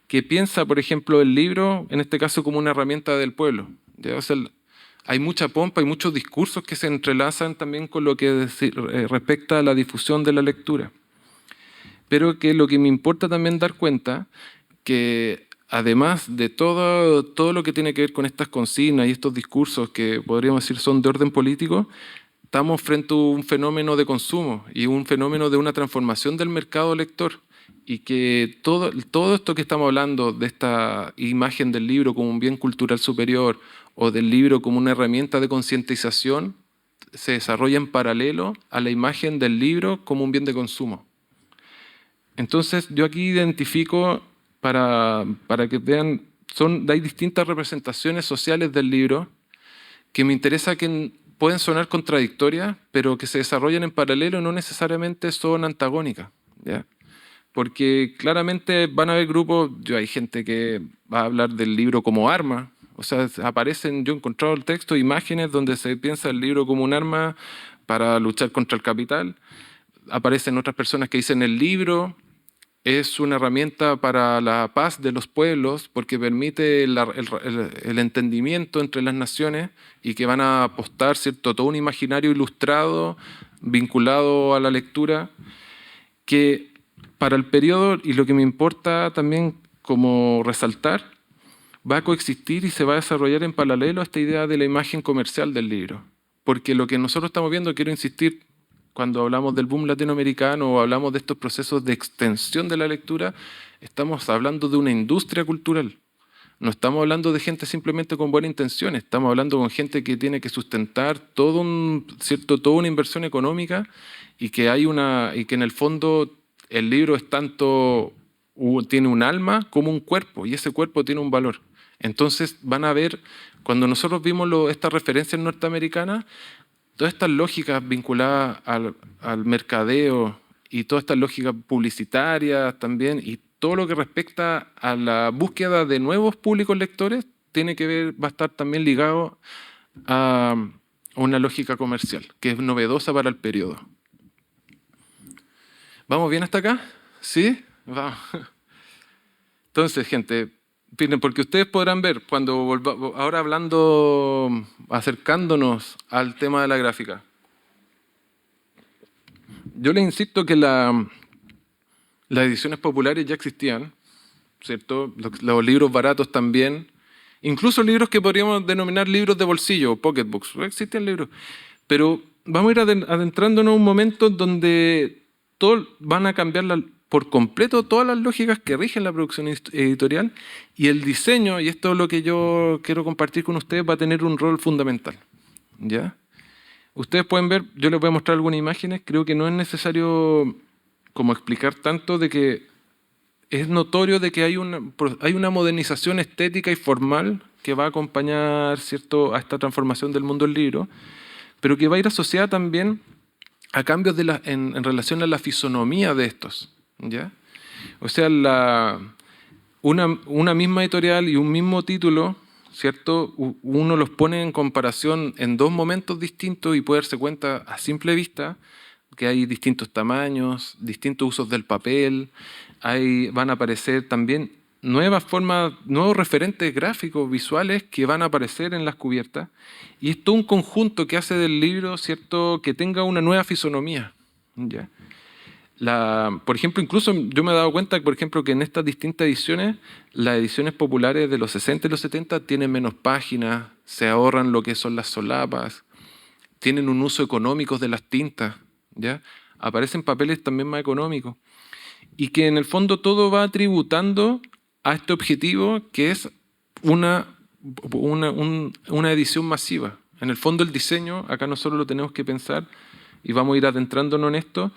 que piensa, por ejemplo, el libro, en este caso, como una herramienta del pueblo. ¿Ya? O sea, hay mucha pompa, hay muchos discursos que se entrelazan también con lo que respecta a la difusión de la lectura. Pero que lo que me importa también dar cuenta, que además de todo lo que tiene que ver con estas consignas y estos discursos que podríamos decir son de orden político, estamos frente a un fenómeno de consumo y un fenómeno de una transformación del mercado lector. Y que todo esto que estamos hablando de esta imagen del libro como un bien cultural superior o del libro como una herramienta de concientización se desarrolla en paralelo a la imagen del libro como un bien de consumo. Entonces yo aquí identifico, para que vean, hay distintas representaciones sociales del libro que me interesa que pueden sonar contradictorias, pero que se desarrollan en paralelo y no necesariamente son antagónicas, ¿ya? Porque claramente van a haber grupos, hay gente que va a hablar del libro como arma, o sea, aparecen, yo he encontrado el texto, imágenes donde se piensa el libro como un arma para luchar contra el capital. Aparecen otras personas que dicen el libro es una herramienta para la paz de los pueblos porque permite el entendimiento entre las naciones y que van a apostar, ¿cierto?, todo un imaginario ilustrado vinculado a la lectura que para el periodo, y lo que me importa también como resaltar, va a coexistir y se va a desarrollar en paralelo a esta idea de la imagen comercial del libro. Porque lo que nosotros estamos viendo, quiero insistir, cuando hablamos del boom latinoamericano o hablamos de estos procesos de extensión de la lectura, estamos hablando de una industria cultural. No estamos hablando de gente simplemente con buena intención, estamos hablando con gente que tiene que sustentar toda una inversión económica y que en el fondo el libro es tanto, tiene un alma como un cuerpo, y ese cuerpo tiene un valor. Entonces van a ver, cuando nosotros vimos estas referencias norteamericanas, todas estas lógicas vinculadas al mercadeo y todas estas lógicas publicitarias también, y todo lo que respecta a la búsqueda de nuevos públicos lectores, va a estar también ligado a una lógica comercial, que es novedosa para el periodo. ¿Vamos bien hasta acá? ¿Sí? Vamos. Entonces, gente, miren, porque ustedes podrán ver, ahora acercándonos al tema de la gráfica. Yo les insisto que las ediciones populares ya existían, ¿cierto? Los libros baratos también, incluso libros que podríamos denominar libros de bolsillo, pocketbooks, existen libros. Pero vamos a ir adentrándonos en un momento donde van a cambiar por completo todas las lógicas que rigen la producción editorial, y el diseño, y esto es lo que yo quiero compartir con ustedes, va a tener un rol fundamental, ¿ya? Ustedes pueden ver, yo les voy a mostrar algunas imágenes, creo que no es necesario como explicar tanto de que es notorio de que hay una modernización estética y formal que va a acompañar, ¿cierto?, a esta transformación del mundo del libro, pero que va a ir asociada también a cambios en relación a la fisonomía de estos, ¿ya? O sea, una misma editorial y un mismo título, ¿cierto?, uno los pone en comparación en dos momentos distintos y puede darse cuenta a simple vista que hay distintos tamaños, distintos usos del papel, van a aparecer también nuevas formas, nuevos referentes gráficos, visuales que van a aparecer en las cubiertas, y es todo un conjunto que hace del libro, ¿cierto?, que tenga una nueva fisonomía, ¿ya? Por ejemplo, incluso yo me he dado cuenta, por ejemplo, que en estas distintas ediciones, las ediciones populares de los 60 y los 70 tienen menos páginas, se ahorran lo que son las solapas, tienen un uso económico de las tintas, ¿ya? Aparecen papeles también más económicos, y que en el fondo todo va tributando a este objetivo que es una edición masiva. En el fondo el diseño, acá nosotros lo tenemos que pensar, y vamos a ir adentrándonos en esto,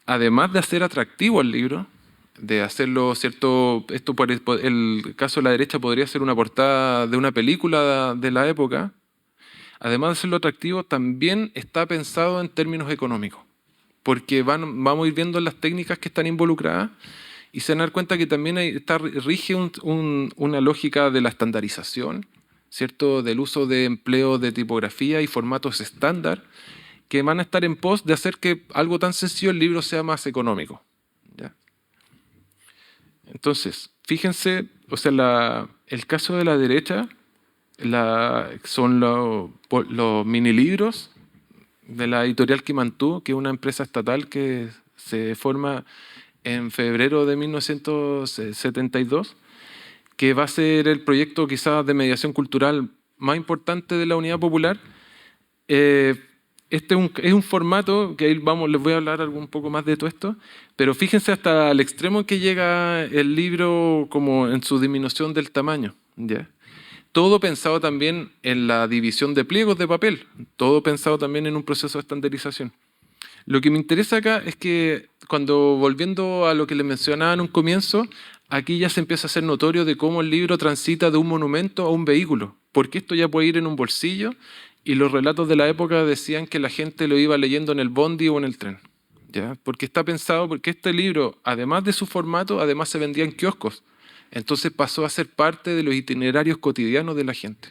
además de hacer atractivo el libro, de hacerlo, ¿cierto? Esto por el caso de la derecha podría ser una portada de una película de la época. además de serlo atractivo, también está pensado en términos económicos, porque vamos a ir viendo las técnicas que están involucradas y se van a dar cuenta que también rige una lógica de la estandarización, ¿cierto? Del uso de empleo de tipografía y formatos estándar, que van a estar en pos de hacer que algo tan sencillo, el libro, sea más económico, ¿ya? Entonces, fíjense, o sea, el caso de la derecha son los mini libros de la editorial Quimantú, que es una empresa estatal que se forma en febrero de 1972, que va a ser el proyecto quizás de mediación cultural más importante de la Unidad Popular. Este es un formato que ahí les voy a hablar un poco más de todo esto, pero fíjense hasta el extremo que llega el libro como en su disminución del tamaño, ¿ya? Todo pensado también en la división de pliegos de papel, todo pensado también en un proceso de estandarización. Lo que me interesa acá es que volviendo a lo que les mencionaba en un comienzo, aquí ya se empieza a hacer notorio de cómo el libro transita de un monumento a un vehículo, porque esto ya puede ir en un bolsillo y los relatos de la época decían que la gente lo iba leyendo en el bondi o en el tren, ¿ya? Porque está pensado, porque este libro, además de su formato, además se vendía en kioscos, entonces pasó a ser parte de los itinerarios cotidianos de la gente.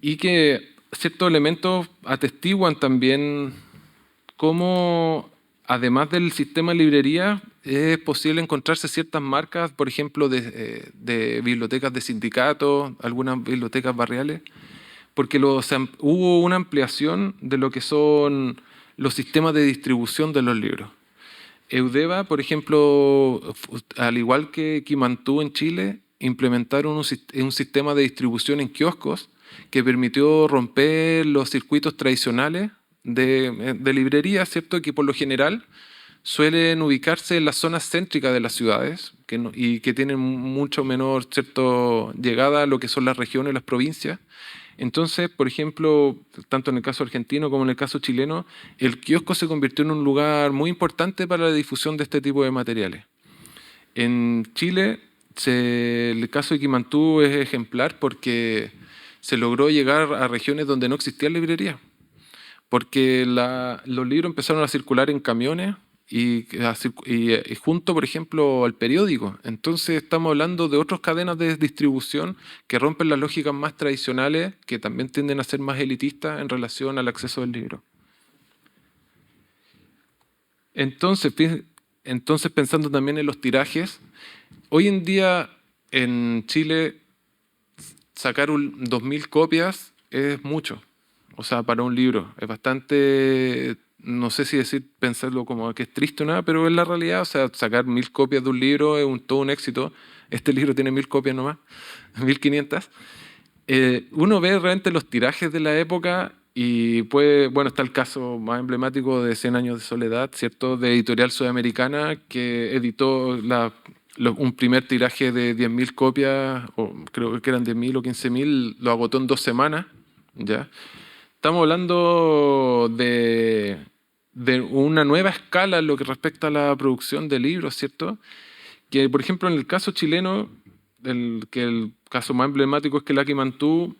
Y que ciertos elementos atestiguan también cómo, además del sistema de librería, es posible encontrarse ciertas marcas, por ejemplo, de bibliotecas de sindicatos, algunas bibliotecas barriales, porque hubo una ampliación de lo que son los sistemas de distribución de los libros. Eudeva, por ejemplo, al igual que Quimantú en Chile, implementaron un sistema de distribución en kioscos que permitió romper los circuitos tradicionales de librería, ¿cierto? Que por lo general suelen ubicarse en las zonas céntricas de las ciudades y que tienen mucho menor, ¿cierto?, llegada a lo que son las regiones, las provincias. Entonces, por ejemplo, tanto en el caso argentino como en el caso chileno, el kiosco se convirtió en un lugar muy importante para la difusión de este tipo de materiales. En Chile, el caso de Quimantú es ejemplar porque se logró llegar a regiones donde no existía librería, porque los libros empezaron a circular en camiones y junto, por ejemplo, al periódico. Entonces estamos hablando de otras cadenas de distribución que rompen las lógicas más tradicionales, que también tienden a ser más elitistas en relación al acceso al libro. Entonces, pensando también en los tirajes, hoy en día en Chile sacar 2000 copias es mucho. O sea, para un libro es bastante, no sé si pensarlo como que es triste o nada, pero es la realidad. O sea, sacar 1000 copias de un libro es todo un éxito. Este libro tiene 1000 copias nomás, 1500. Uno ve realmente los tirajes de la época y bueno, está el caso más emblemático de 100 años de soledad, ¿cierto? De Editorial Sudamericana, que editó un primer tiraje de 10.000 copias, o creo que eran 10.000 o 15.000, lo agotó en 2 semanas, ¿ya? Estamos hablando de una nueva escala en lo que respecta a la producción de libros, ¿cierto? Que, por ejemplo, en el caso chileno, el caso más emblemático es que la Quimantú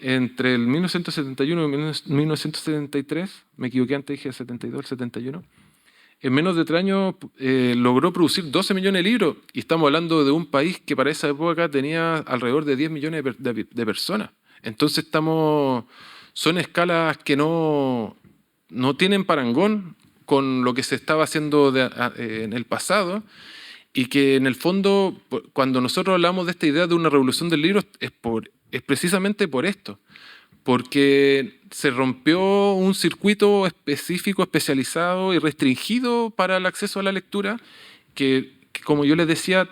entre el 1971 y 1973, me equivoqué antes, dije 72, el 71, en menos de 3 años logró producir 12 millones de libros, y estamos hablando de un país que para esa época tenía alrededor de 10 millones de personas. Entonces son escalas que no tienen parangón con lo que se estaba haciendo en el pasado, y que en el fondo, cuando nosotros hablamos de esta idea de una revolución del libro, es precisamente por esto, porque se rompió un circuito específico, especializado y restringido para el acceso a la lectura, que como yo les decía,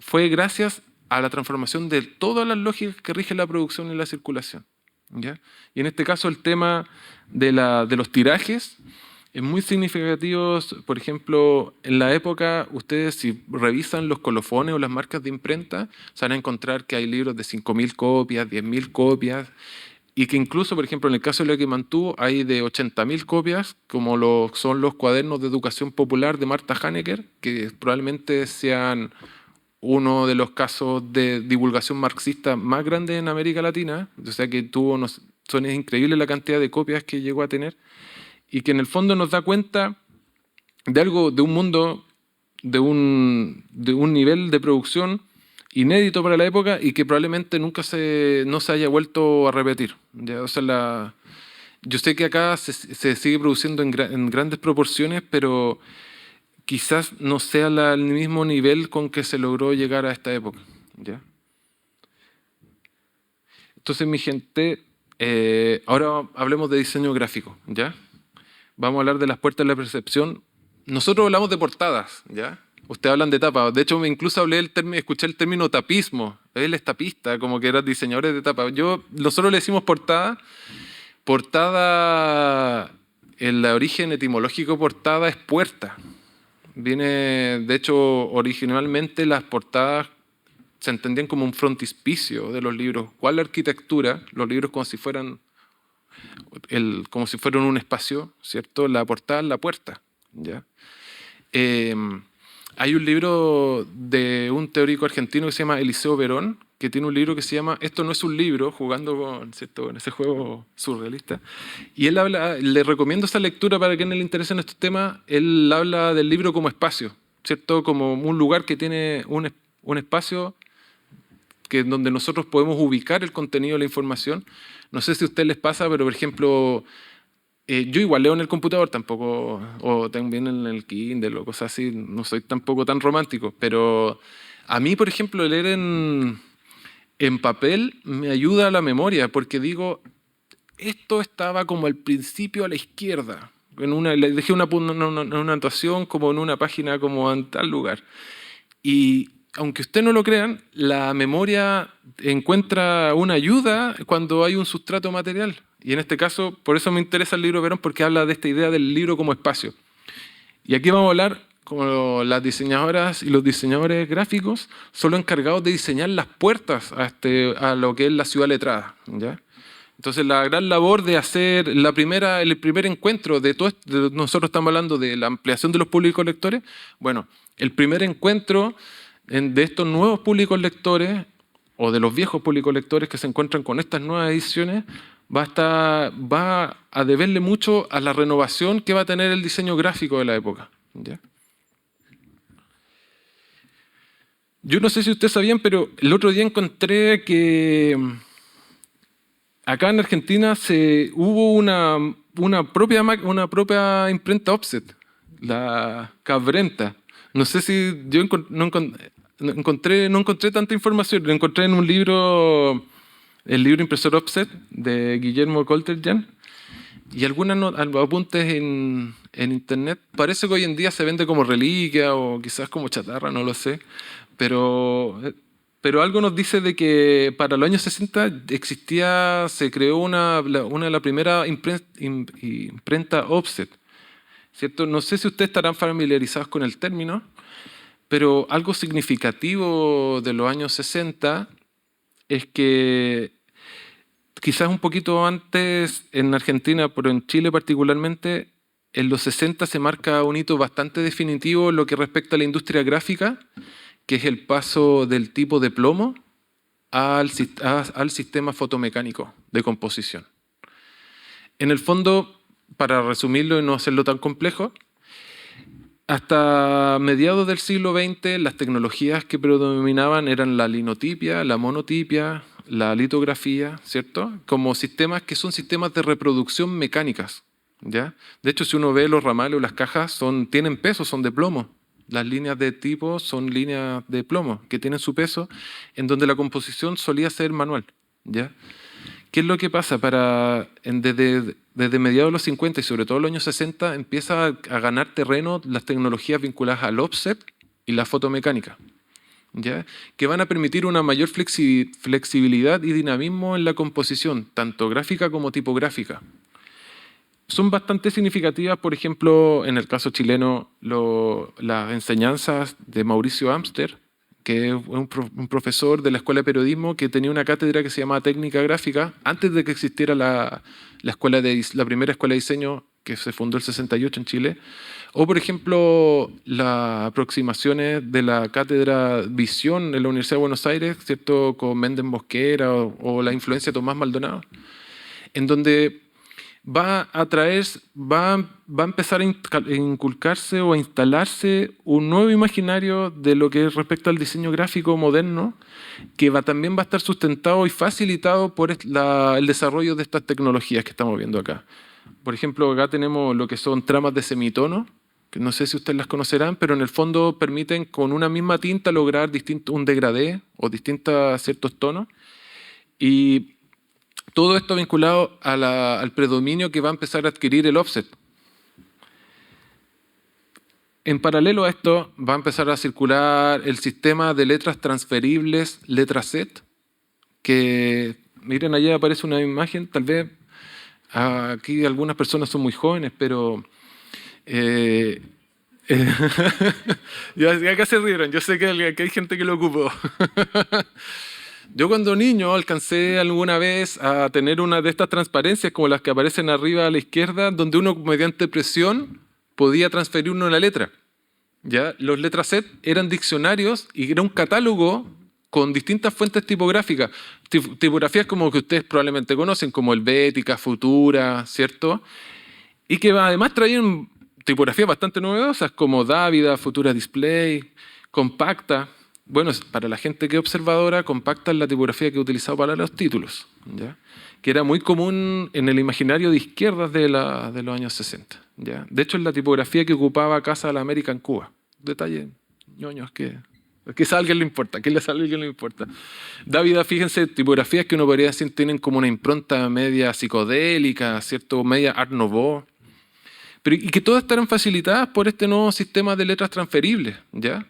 fue gracias a la transformación de todas las lógicas que rigen la producción y la circulación, ¿ya? Y en este caso el tema de los tirajes es muy significativo. Por ejemplo, en la época, ustedes si revisan los colofones o las marcas de imprenta, se van a encontrar que hay libros de 5.000 copias, 10.000 copias, y que incluso, por ejemplo, en el caso de la Quimantú, hay de 80.000 copias, como son los cuadernos de educación popular de Marta Hanecker, que probablemente sean uno de los casos de divulgación marxista más grandes en América Latina, o sea que es increíble la cantidad de copias que llegó a tener, y que en el fondo nos da cuenta de algo, de un mundo, de un nivel de producción inédito para la época y que probablemente nunca no se haya vuelto a repetir. ¿Ya? O sea, yo sé que acá se sigue produciendo en grandes proporciones, pero quizás no sea el mismo nivel con que se logró llegar a esta época. ¿Ya? Entonces, mi gente, ahora hablemos de diseño gráfico. ¿Ya? Vamos a hablar de las puertas de la percepción. Nosotros hablamos de portadas, ¿ya? Ustedes hablan de tapas. De hecho, incluso escuché el término tapismo. Él es tapista, como que eran diseñadores de tapas. Nosotros le decimos portada. Portada, el origen etimológico portada es puerta. De hecho, originalmente las portadas se entendían como un frontispicio de los libros. ¿Cuál la arquitectura? Los libros como si fueran un espacio, ¿cierto? La portada es la puerta, ¿ya? Hay un libro de un teórico argentino que se llama Eliseo Verón, que tiene un libro que se llama Esto no es un libro, jugando con ese juego surrealista. Y él le recomiendo esa lectura para quienes le interesen estos temas. Él habla del libro como espacio, ¿cierto? Como un lugar que tiene un espacio donde nosotros podemos ubicar el contenido de la información. No sé si a ustedes les pasa, pero por ejemplo, yo igual leo en el computador tampoco, o también en el Kindle o cosas así, no soy tampoco tan romántico, pero a mí, por ejemplo, leer en papel me ayuda a la memoria, porque digo, esto estaba como al principio a la izquierda, le dejé una anotación como en una página como en tal lugar. Y aunque ustedes no lo crean, la memoria encuentra una ayuda cuando hay un sustrato material. Y en este caso, por eso me interesa el libro Verón, porque habla de esta idea del libro como espacio. Y aquí vamos a hablar como las diseñadoras y los diseñadores gráficos son los encargados de diseñar las puertas a lo que es la ciudad letrada, ¿ya? Entonces, la gran labor de hacer el primer encuentro de todo esto, nosotros estamos hablando de la ampliación de los públicos lectores. Bueno, el primer encuentro de estos nuevos públicos lectores o de los viejos públicos lectores que se encuentran con estas nuevas ediciones va a deberle mucho a la renovación que va a tener el diseño gráfico de la época, ¿ya? Yo no sé si ustedes sabían, pero el otro día encontré que acá en Argentina hubo una propia imprenta offset, la Cabrenta. No sé si yo no encontré tanta información. Lo encontré en un libro, el libro Impresor Offset de Guillermo Colterjan, y algunos apuntes en internet. Parece que hoy en día se vende como reliquia o quizás como chatarra, no lo sé. Pero algo nos dice de que para los años 60 se creó una de las primeras imprenta offset, ¿cierto? No sé si ustedes estarán familiarizados con el término, pero algo significativo de los años 60 es que quizás un poquito antes en Argentina, pero en Chile particularmente, en los 60 se marca un hito bastante definitivo en lo que respecta a la industria gráfica, que es el paso del tipo de plomo al sistema fotomecánico de composición. En el fondo, para resumirlo y no hacerlo tan complejo, hasta mediados del siglo XX las tecnologías que predominaban eran la linotipia, la monotipia, la litografía, ¿cierto? Como sistemas que son sistemas de reproducción mecánicas, ¿ya? De hecho, si uno ve los ramales o las cajas, tienen peso, son de plomo. Las líneas de tipo son líneas de plomo que tienen su peso, en donde la composición solía ser manual, ¿ya? ¿Qué es lo que pasa? Desde mediados de los 50 y sobre todo los años 60 empieza a ganar terreno las tecnologías vinculadas al offset y la fotomecánica, ¿ya? Que van a permitir una mayor flexibilidad y dinamismo en la composición, tanto gráfica como tipográfica. Son bastante significativas, por ejemplo, en el caso chileno, las enseñanzas de Mauricio Amster, que es un profesor de la Escuela de Periodismo que tenía una cátedra que se llamaba Técnica Gráfica, antes de que existiera la primera escuela de diseño que se fundó el 68 en Chile, o por ejemplo las aproximaciones de la cátedra Visión en la Universidad de Buenos Aires, ¿cierto? Con Méndez Mosquera o la influencia de Tomás Maldonado, en donde va a empezar a inculcarse o a instalarse un nuevo imaginario de lo que respecta al diseño gráfico moderno, que también va a estar sustentado y facilitado por el desarrollo de estas tecnologías que estamos viendo acá. Por ejemplo, acá tenemos lo que son tramas de semitono, que no sé si ustedes las conocerán, pero en el fondo permiten con una misma tinta lograr un degradé o distintos ciertos tonos. Y todo esto vinculado al predominio que va a empezar a adquirir el offset. En paralelo a esto va a empezar a circular el sistema de letras transferibles, letra Z, que miren allá aparece una imagen, tal vez aquí algunas personas son muy jóvenes, pero ya acá se rieron, yo sé que hay gente que lo ocupó. Yo cuando niño alcancé alguna vez a tener una de estas transparencias como las que aparecen arriba a la izquierda, donde uno mediante presión podía transferir una letra. ¿Ya? Los letras Z eran diccionarios y era un catálogo con distintas fuentes tipográficas. Tipografías como que ustedes probablemente conocen, como Helvética, Futura, ¿cierto? Y que además traían tipografías bastante novedosas como Dávida, Futura Display, Compacta. Bueno, para la gente que es observadora, Compacta es la tipografía que he utilizado para los títulos, ¿ya? Que era muy común en el imaginario de izquierdas de los años 60. ¿Ya? De hecho, es la tipografía que ocupaba Casa de la América en Cuba. Detalle, ñoños, que quizá a alguien le importa, que a alguien le importa. Dávida, fíjense, tipografías que uno podría decir tienen como una impronta media psicodélica, ¿cierto? Media Art Nouveau. Y que todas estarán facilitadas por este nuevo sistema de letras transferibles, ¿ya?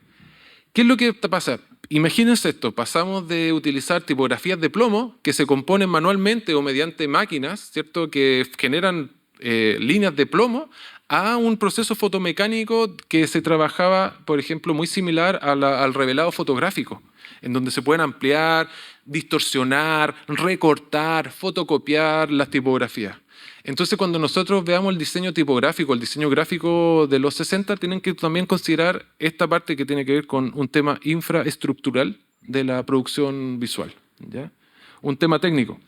¿Qué es lo que pasa? Imagínense esto, pasamos de utilizar tipografías de plomo que se componen manualmente o mediante máquinas, ¿cierto? Que generan líneas de plomo, a un proceso fotomecánico que se trabajaba, por ejemplo, muy similar al revelado fotográfico, en donde se pueden ampliar, distorsionar, recortar, fotocopiar las tipografías. Entonces, cuando nosotros veamos el diseño tipográfico, el diseño gráfico de los 60, tienen que también considerar esta parte que tiene que ver con un tema infraestructural de la producción visual, ¿ya? Un tema técnico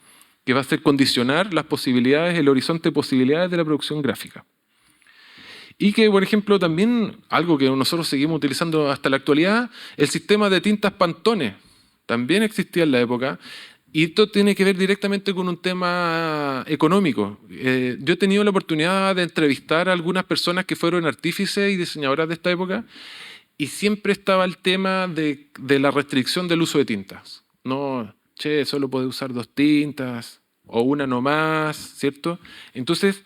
que va a ser condicionar las posibilidades, el horizonte de posibilidades de la producción gráfica. Y que, por ejemplo, también algo que nosotros seguimos utilizando hasta la actualidad, el sistema de tintas Pantone, también existía en la época. Y esto tiene que ver directamente con un tema económico. Yo he tenido la oportunidad de entrevistar a algunas personas que fueron artífices y diseñadoras de esta época, y siempre estaba el tema de la restricción del uso de tintas. No, solo puede usar 2 tintas o una nomás, ¿cierto? Entonces,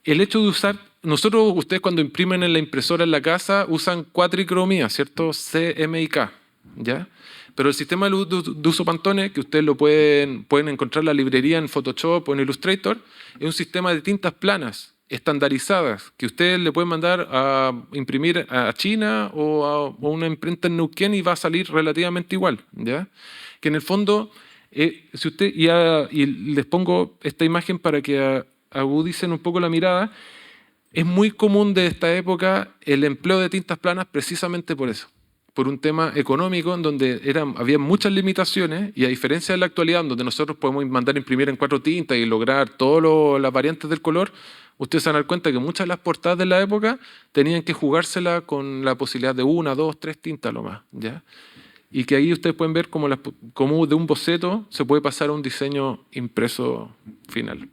el hecho de usar, ustedes cuando imprimen en la impresora en la casa usan cuatricromía, ¿cierto? CMYK, ¿ya? Pero el sistema de uso Pantone, que ustedes lo pueden encontrar en la librería en Photoshop o en Illustrator, es un sistema de tintas planas, estandarizadas, que ustedes le pueden mandar a imprimir a China o a una imprenta en Neuquén y va a salir relativamente igual, ¿ya? Que en el fondo, si usted, y les pongo esta imagen para que agudicen un poco la mirada, es muy común de esta época el empleo de tintas planas precisamente por eso, por un tema económico en donde había muchas limitaciones, y a diferencia de la actualidad donde nosotros podemos mandar a imprimir en 4 tintas y lograr todas las variantes del color, ustedes se van a dar cuenta que muchas de las portadas de la época tenían que jugársela con la posibilidad de 1, 2, 3 tintas lo más, ¿ya? Y que ahí ustedes pueden ver cómo de un boceto se puede pasar a un diseño impreso final.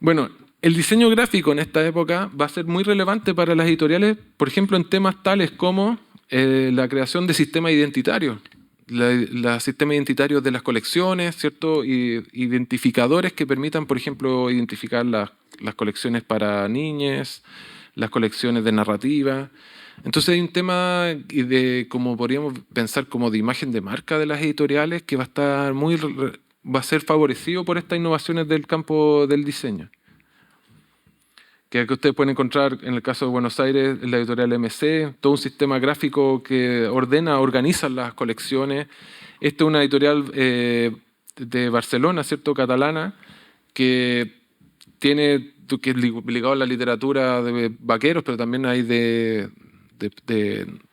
Bueno, el diseño gráfico en esta época va a ser muy relevante para las editoriales, por ejemplo, en temas tales como la creación de sistemas identitarios, los sistemas identitarios de las colecciones, ¿cierto? Y identificadores que permitan, por ejemplo, identificar las colecciones para niñas, las colecciones de narrativa. Entonces hay un tema como podríamos pensar, como de imagen de marca de las editoriales, que va a ser favorecido por estas innovaciones del campo del diseño. Que ustedes pueden encontrar en el caso de Buenos Aires, en la editorial MC, todo un sistema gráfico que organiza las colecciones. Esta es una editorial de Barcelona, ¿cierto? Catalana, que tiene que es ligado a la literatura de vaqueros, pero también hay de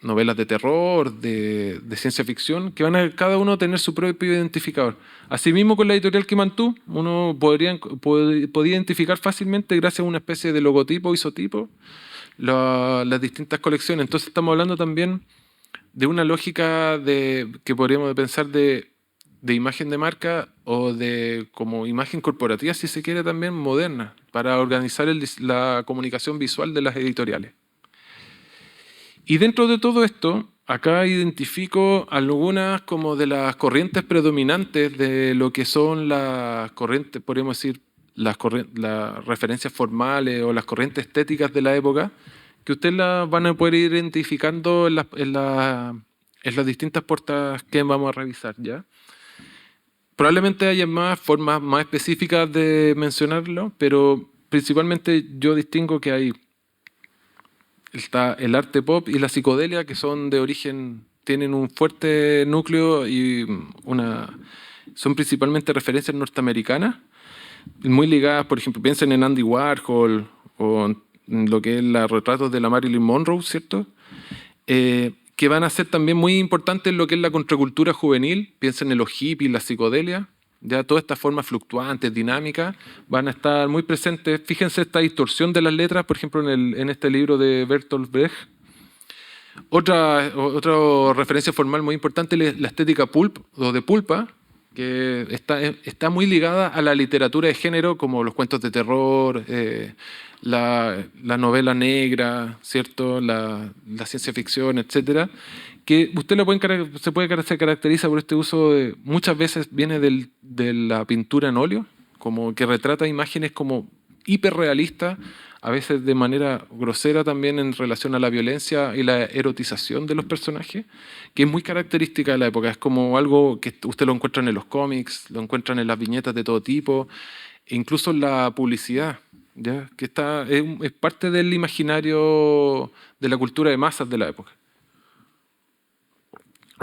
novelas de terror, de ciencia ficción, que van a cada uno tener su propio identificador. Asimismo, con la editorial Quimantú, uno podía identificar fácilmente, gracias a una especie de logotipo o isotipo, las distintas colecciones. Entonces estamos hablando también de una lógica que podríamos pensar de imagen de marca o de como imagen corporativa, si se quiere, también moderna, para organizar la comunicación visual de las editoriales. Y dentro de todo esto, acá identifico algunas como de las corrientes predominantes de lo que son las corrientes, podríamos decir, las referencias formales o las corrientes estéticas de la época, que ustedes las van a poder ir identificando en las distintas portadas que vamos a revisar, ¿ya? Probablemente haya más formas más específicas de mencionarlo, pero principalmente yo distingo que está el arte pop y la psicodelia, que son de origen, tienen un fuerte núcleo y son principalmente referencias norteamericanas, muy ligadas, por ejemplo, piensen en Andy Warhol o en lo que es los retratos de la Marilyn Monroe, ¿cierto? Que van a ser también muy importantes en lo que es la contracultura juvenil, piensen en los hippies, la psicodelia, ya todas estas formas fluctuantes, dinámicas, van a estar muy presentes. Fíjense esta distorsión de las letras, por ejemplo, en este libro de Bertolt Brecht. Otra referencia formal muy importante es la estética pulp o de pulpa, que está muy ligada a la literatura de género, como los cuentos de terror, la novela negra, ¿cierto? La ciencia ficción, etcétera, que usted se caracteriza por este uso muchas veces viene de la pintura en óleo, como que retrata imágenes como hiperrealistas, a veces de manera grosera también en relación a la violencia y la erotización de los personajes, que es muy característica de la época. Es como algo que usted lo encuentra en los cómics, lo encuentran en las viñetas de todo tipo, e incluso en la publicidad, ¿ya? Que es parte del imaginario de la cultura de masas de la época.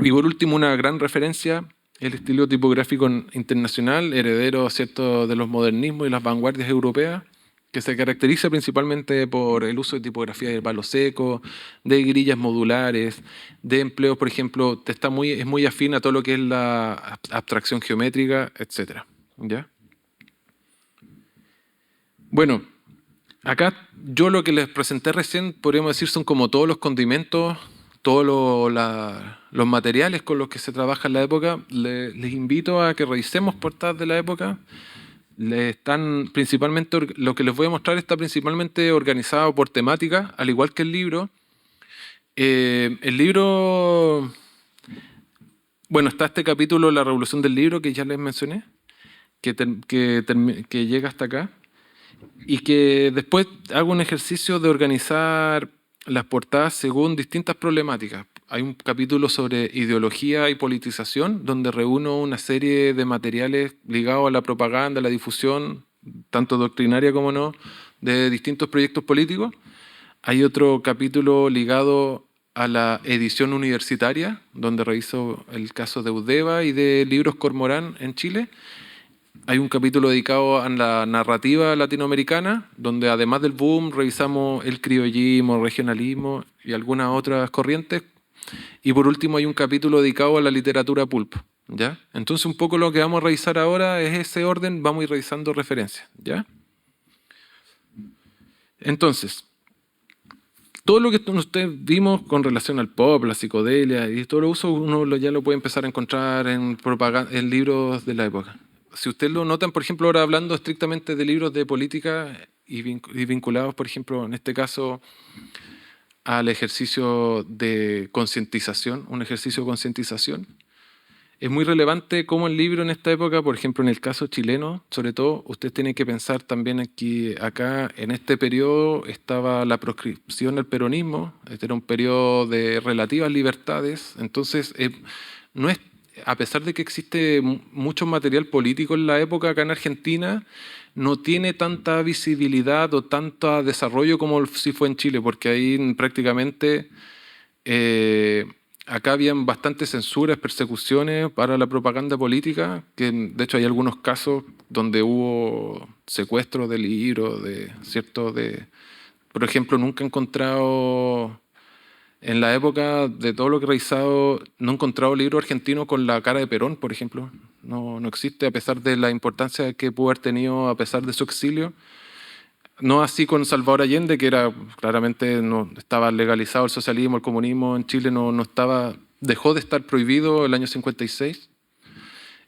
Y por último, una gran referencia, el estilo tipográfico internacional, heredero, ¿cierto?, de los modernismos y las vanguardias europeas, que se caracteriza principalmente por el uso de tipografía de palo seco, de grillas modulares, de empleos, por ejemplo, es muy afín a todo lo que es la abstracción geométrica, etc. ¿Ya? Bueno, acá yo lo que les presenté recién, podríamos decir, son como todos los condimentos, todos los materiales con los que se trabaja en la época. Les invito a que revisemos portadas de la época. Lo que les voy a mostrar está principalmente organizado por temática, al igual que el libro. El libro, bueno, está este capítulo, La Revolución del Libro, que ya les mencioné, que llega hasta acá, y que después hago un ejercicio de organizar las portadas según distintas problemáticas. Hay un capítulo sobre ideología y politización, donde reúno una serie de materiales ligados a la propaganda, a la difusión, tanto doctrinaria como no, de distintos proyectos políticos. Hay otro capítulo ligado a la edición universitaria, donde reviso el caso de Eudeva y de Libros Cormorán en Chile. Hay un capítulo dedicado a la narrativa latinoamericana, donde además del boom revisamos el criollismo, regionalismo y algunas otras corrientes. Y por último hay un capítulo dedicado a la literatura pulp, ¿ya? Entonces un poco lo que vamos a revisar ahora es ese orden, vamos a ir revisando referencias, ¿ya? Entonces, todo lo que ustedes vimos con relación al pop, la psicodelia y todo lo uso, uno ya lo puede empezar a encontrar en libros de la época. Si ustedes lo notan, por ejemplo, ahora hablando estrictamente de libros de política y vinculados, por ejemplo, en este caso, al ejercicio de concientización, un ejercicio de concientización. Es muy relevante cómo el libro en esta época, por ejemplo, en el caso chileno, sobre todo, ustedes tienen que pensar también acá, en este periodo estaba la proscripción del peronismo, este era un periodo de relativas libertades, entonces no es, a pesar de que existe mucho material político en la época acá en Argentina, no tiene tanta visibilidad o tanto desarrollo como si fue en Chile, porque ahí prácticamente acá habían bastantes censuras, persecuciones para la propaganda política, que de hecho hay algunos casos donde hubo secuestros de libros, por ejemplo, nunca he encontrado, en la época de todo lo que he revisado, no he encontrado libro argentino con la cara de Perón, por ejemplo. No existe, a pesar de la importancia que pudo haber tenido a pesar de su exilio. No así con Salvador Allende, que era claramente no estaba legalizado el socialismo, el comunismo en Chile no estaba, dejó de estar prohibido el año 56.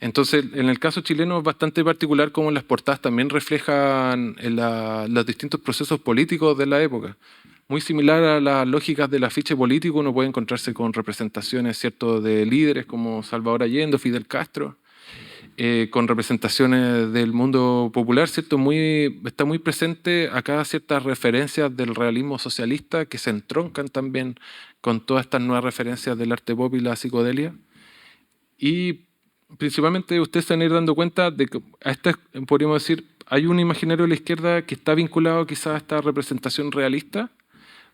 Entonces, en el caso chileno es bastante particular cómo las portadas también reflejan los distintos procesos políticos de la época. Muy similar a las lógicas del afiche político, uno puede encontrarse con representaciones, ¿cierto?, de líderes como Salvador Allende, Fidel Castro, con representaciones del mundo popular, ¿cierto? Está muy presente acá ciertas referencias del realismo socialista que se entroncan también con todas estas nuevas referencias del arte pop y la psicodelia. Y principalmente ustedes se van a ir dando cuenta de que podríamos decir, hay un imaginario de la izquierda que está vinculado quizás a esta representación realista,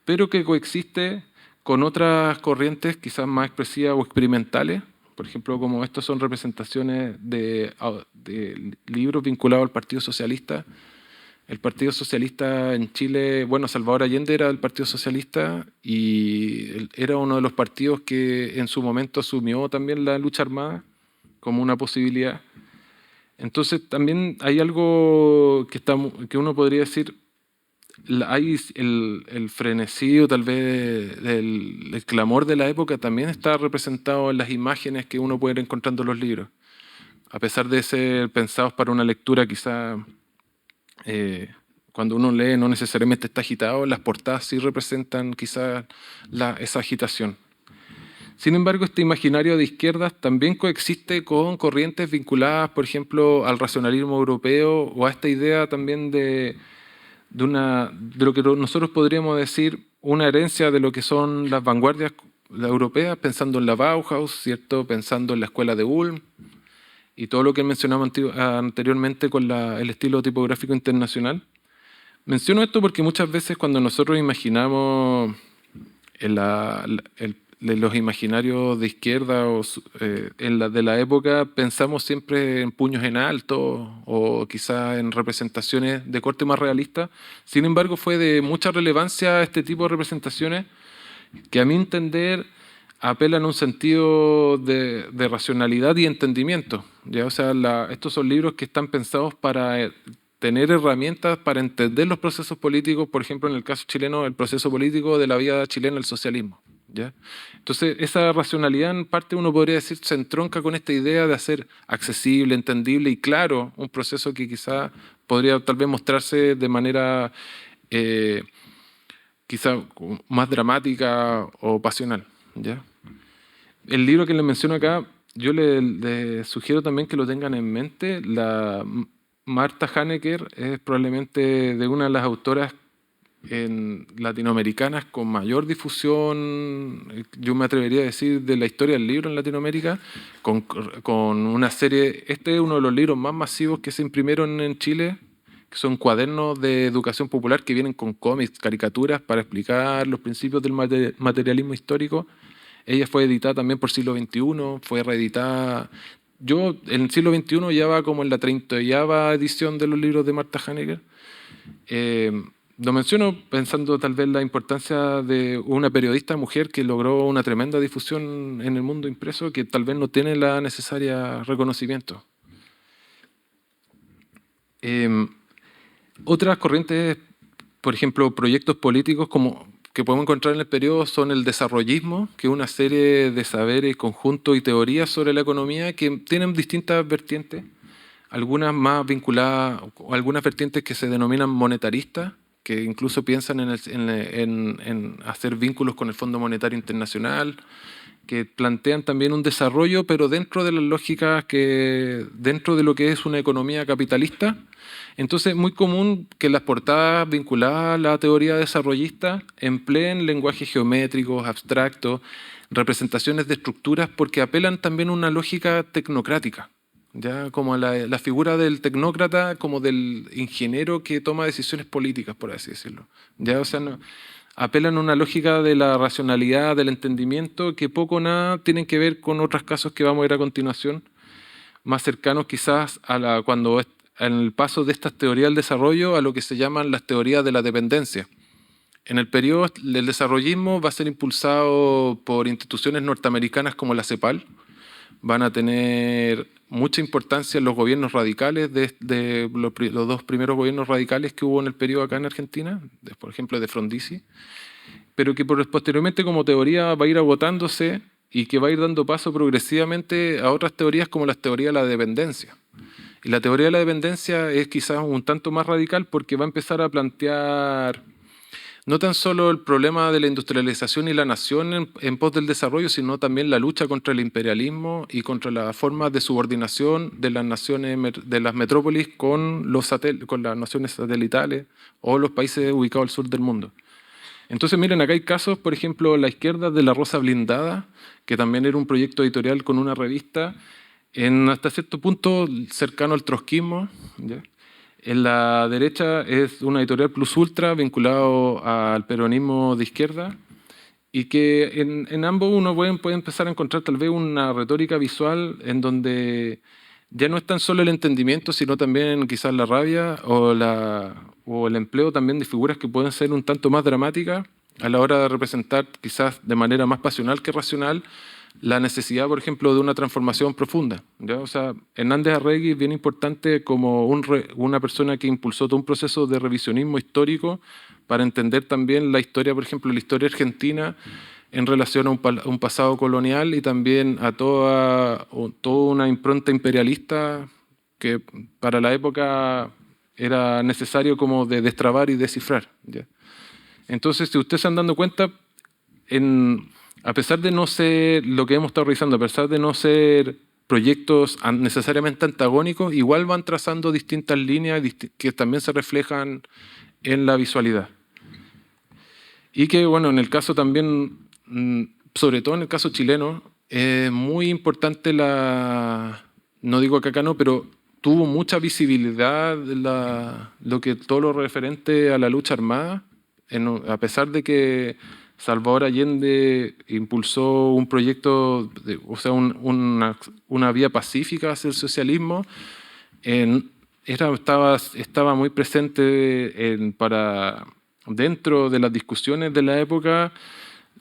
pero que coexiste con otras corrientes quizás más expresivas o experimentales. Por ejemplo, como estos son representaciones de libros vinculados al Partido Socialista. El Partido Socialista en Chile, bueno, Salvador Allende era del Partido Socialista y era uno de los partidos que en su momento asumió también la lucha armada como una posibilidad. Entonces también hay algo que uno podría decir, hay el frenesí o tal vez el clamor de la época también está representado en las imágenes que uno puede ir encontrando en los libros. A pesar de ser pensados para una lectura quizá, cuando uno lee no necesariamente está agitado, las portadas sí representan quizá esa agitación. Sin embargo, este imaginario de izquierdas también coexiste con corrientes vinculadas, por ejemplo, al racionalismo europeo o a esta idea también de lo que nosotros podríamos decir una herencia de lo que son las vanguardias europeas, pensando en la Bauhaus, ¿cierto? Pensando en la escuela de Ulm y todo lo que mencionamos anteriormente con el estilo tipográfico internacional. Menciono esto porque muchas veces cuando nosotros imaginamos los imaginarios de izquierda de la época, pensamos siempre en puños en alto o quizás en representaciones de corte más realista. Sin embargo, fue de mucha relevancia este tipo de representaciones que a mi entender apelan a un sentido de racionalidad y entendimiento. ¿Ya? O sea, estos son libros que están pensados para tener herramientas para entender los procesos políticos, por ejemplo, en el caso chileno, el proceso político de la vida chilena, el socialismo. ¿Ya? Entonces, esa racionalidad en parte uno podría decir se entronca con esta idea de hacer accesible, entendible y claro un proceso que quizá podría tal vez mostrarse de manera quizá más dramática o pasional. ¿Ya? El libro que les menciono acá, yo le sugiero también que lo tengan en mente. Marta Hanecker es probablemente de una de las autoras latinoamericanas con mayor difusión, yo me atrevería a decir, de la historia del libro en Latinoamérica, con una serie. Este es uno de los libros más masivos que se imprimieron en Chile, que son cuadernos de educación popular que vienen con cómics, caricaturas para explicar los principios del materialismo histórico. Ella fue editada también por Siglo XXI, fue reeditada. Yo en el Siglo XXI ya va como en la 30ª edición de los libros de Marta Hanecker. Lo menciono pensando tal vez la importancia de una periodista mujer que logró una tremenda difusión en el mundo impreso que tal vez no tiene la necesaria reconocimiento. Otras corrientes, por ejemplo, proyectos políticos que podemos encontrar en el periodo son el desarrollismo, que es una serie de saberes, conjuntos y teorías sobre la economía que tienen distintas vertientes, algunas más vinculadas, o algunas vertientes que se denominan monetaristas, que incluso piensan en hacer vínculos con el Fondo Monetario Internacional, que plantean también un desarrollo, pero dentro de las lógicas dentro de lo que es una economía capitalista. Entonces es muy común que las portadas vinculadas a la teoría desarrollista empleen lenguajes geométricos, abstractos, representaciones de estructuras, porque apelan también a una lógica tecnocrática. Ya como la figura del tecnócrata, como del ingeniero que toma decisiones políticas, por así decirlo. Ya, o sea, apelan a una lógica de la racionalidad, del entendimiento, que poco o nada tienen que ver con otros casos que vamos a ver a continuación, más cercanos quizás a en el paso de estas teorías del desarrollo a lo que se llaman las teorías de la dependencia. En el periodo del desarrollismo va a ser impulsado por instituciones norteamericanas como la CEPAL. Van a tener mucha importancia los gobiernos radicales, de los dos primeros gobiernos radicales que hubo en el periodo acá en Argentina, por ejemplo de Frondizi, pero que posteriormente como teoría va a ir agotándose y que va a ir dando paso progresivamente a otras teorías como las teorías de la dependencia. Y la teoría de la dependencia es quizás un tanto más radical porque va a empezar a plantear no tan solo el problema de la industrialización y la nación en pos del desarrollo, sino también la lucha contra el imperialismo y contra las formas de subordinación de las naciones, de las metrópolis con las naciones satelitales o los países ubicados al sur del mundo. Entonces, miren, acá hay casos, por ejemplo, la izquierda de La Rosa Blindada, que también era un proyecto editorial con una revista, hasta cierto punto cercano al trotskismo, ¿ya? En la derecha es una editorial plus ultra vinculado al peronismo de izquierda y que en ambos uno puede empezar a encontrar tal vez una retórica visual en donde ya no es tan solo el entendimiento, sino también quizás la rabia o el empleo también de figuras que pueden ser un tanto más dramáticas a la hora de representar quizás de manera más pasional que racional la necesidad, por ejemplo, de una transformación profunda, ¿ya? O sea, Hernández Arregui es bien importante como una persona que impulsó todo un proceso de revisionismo histórico para entender también la historia, por ejemplo, la historia argentina en relación a un pasado colonial y también a toda una impronta imperialista que para la época era necesario como de destrabar y descifrar, ¿ya? Entonces, si ustedes se han dado cuenta, a pesar de no ser lo que hemos estado revisando, a pesar de no ser proyectos necesariamente antagónicos, igual van trazando distintas líneas que también se reflejan en la visualidad. Y que, bueno, en el caso también, sobre todo en el caso chileno, es muy importante no digo que acá no, pero tuvo mucha visibilidad todo lo referente a la lucha armada, a pesar de que Salvador Allende impulsó un proyecto, una vía pacífica hacia el socialismo, estaba muy presente dentro de las discusiones de la época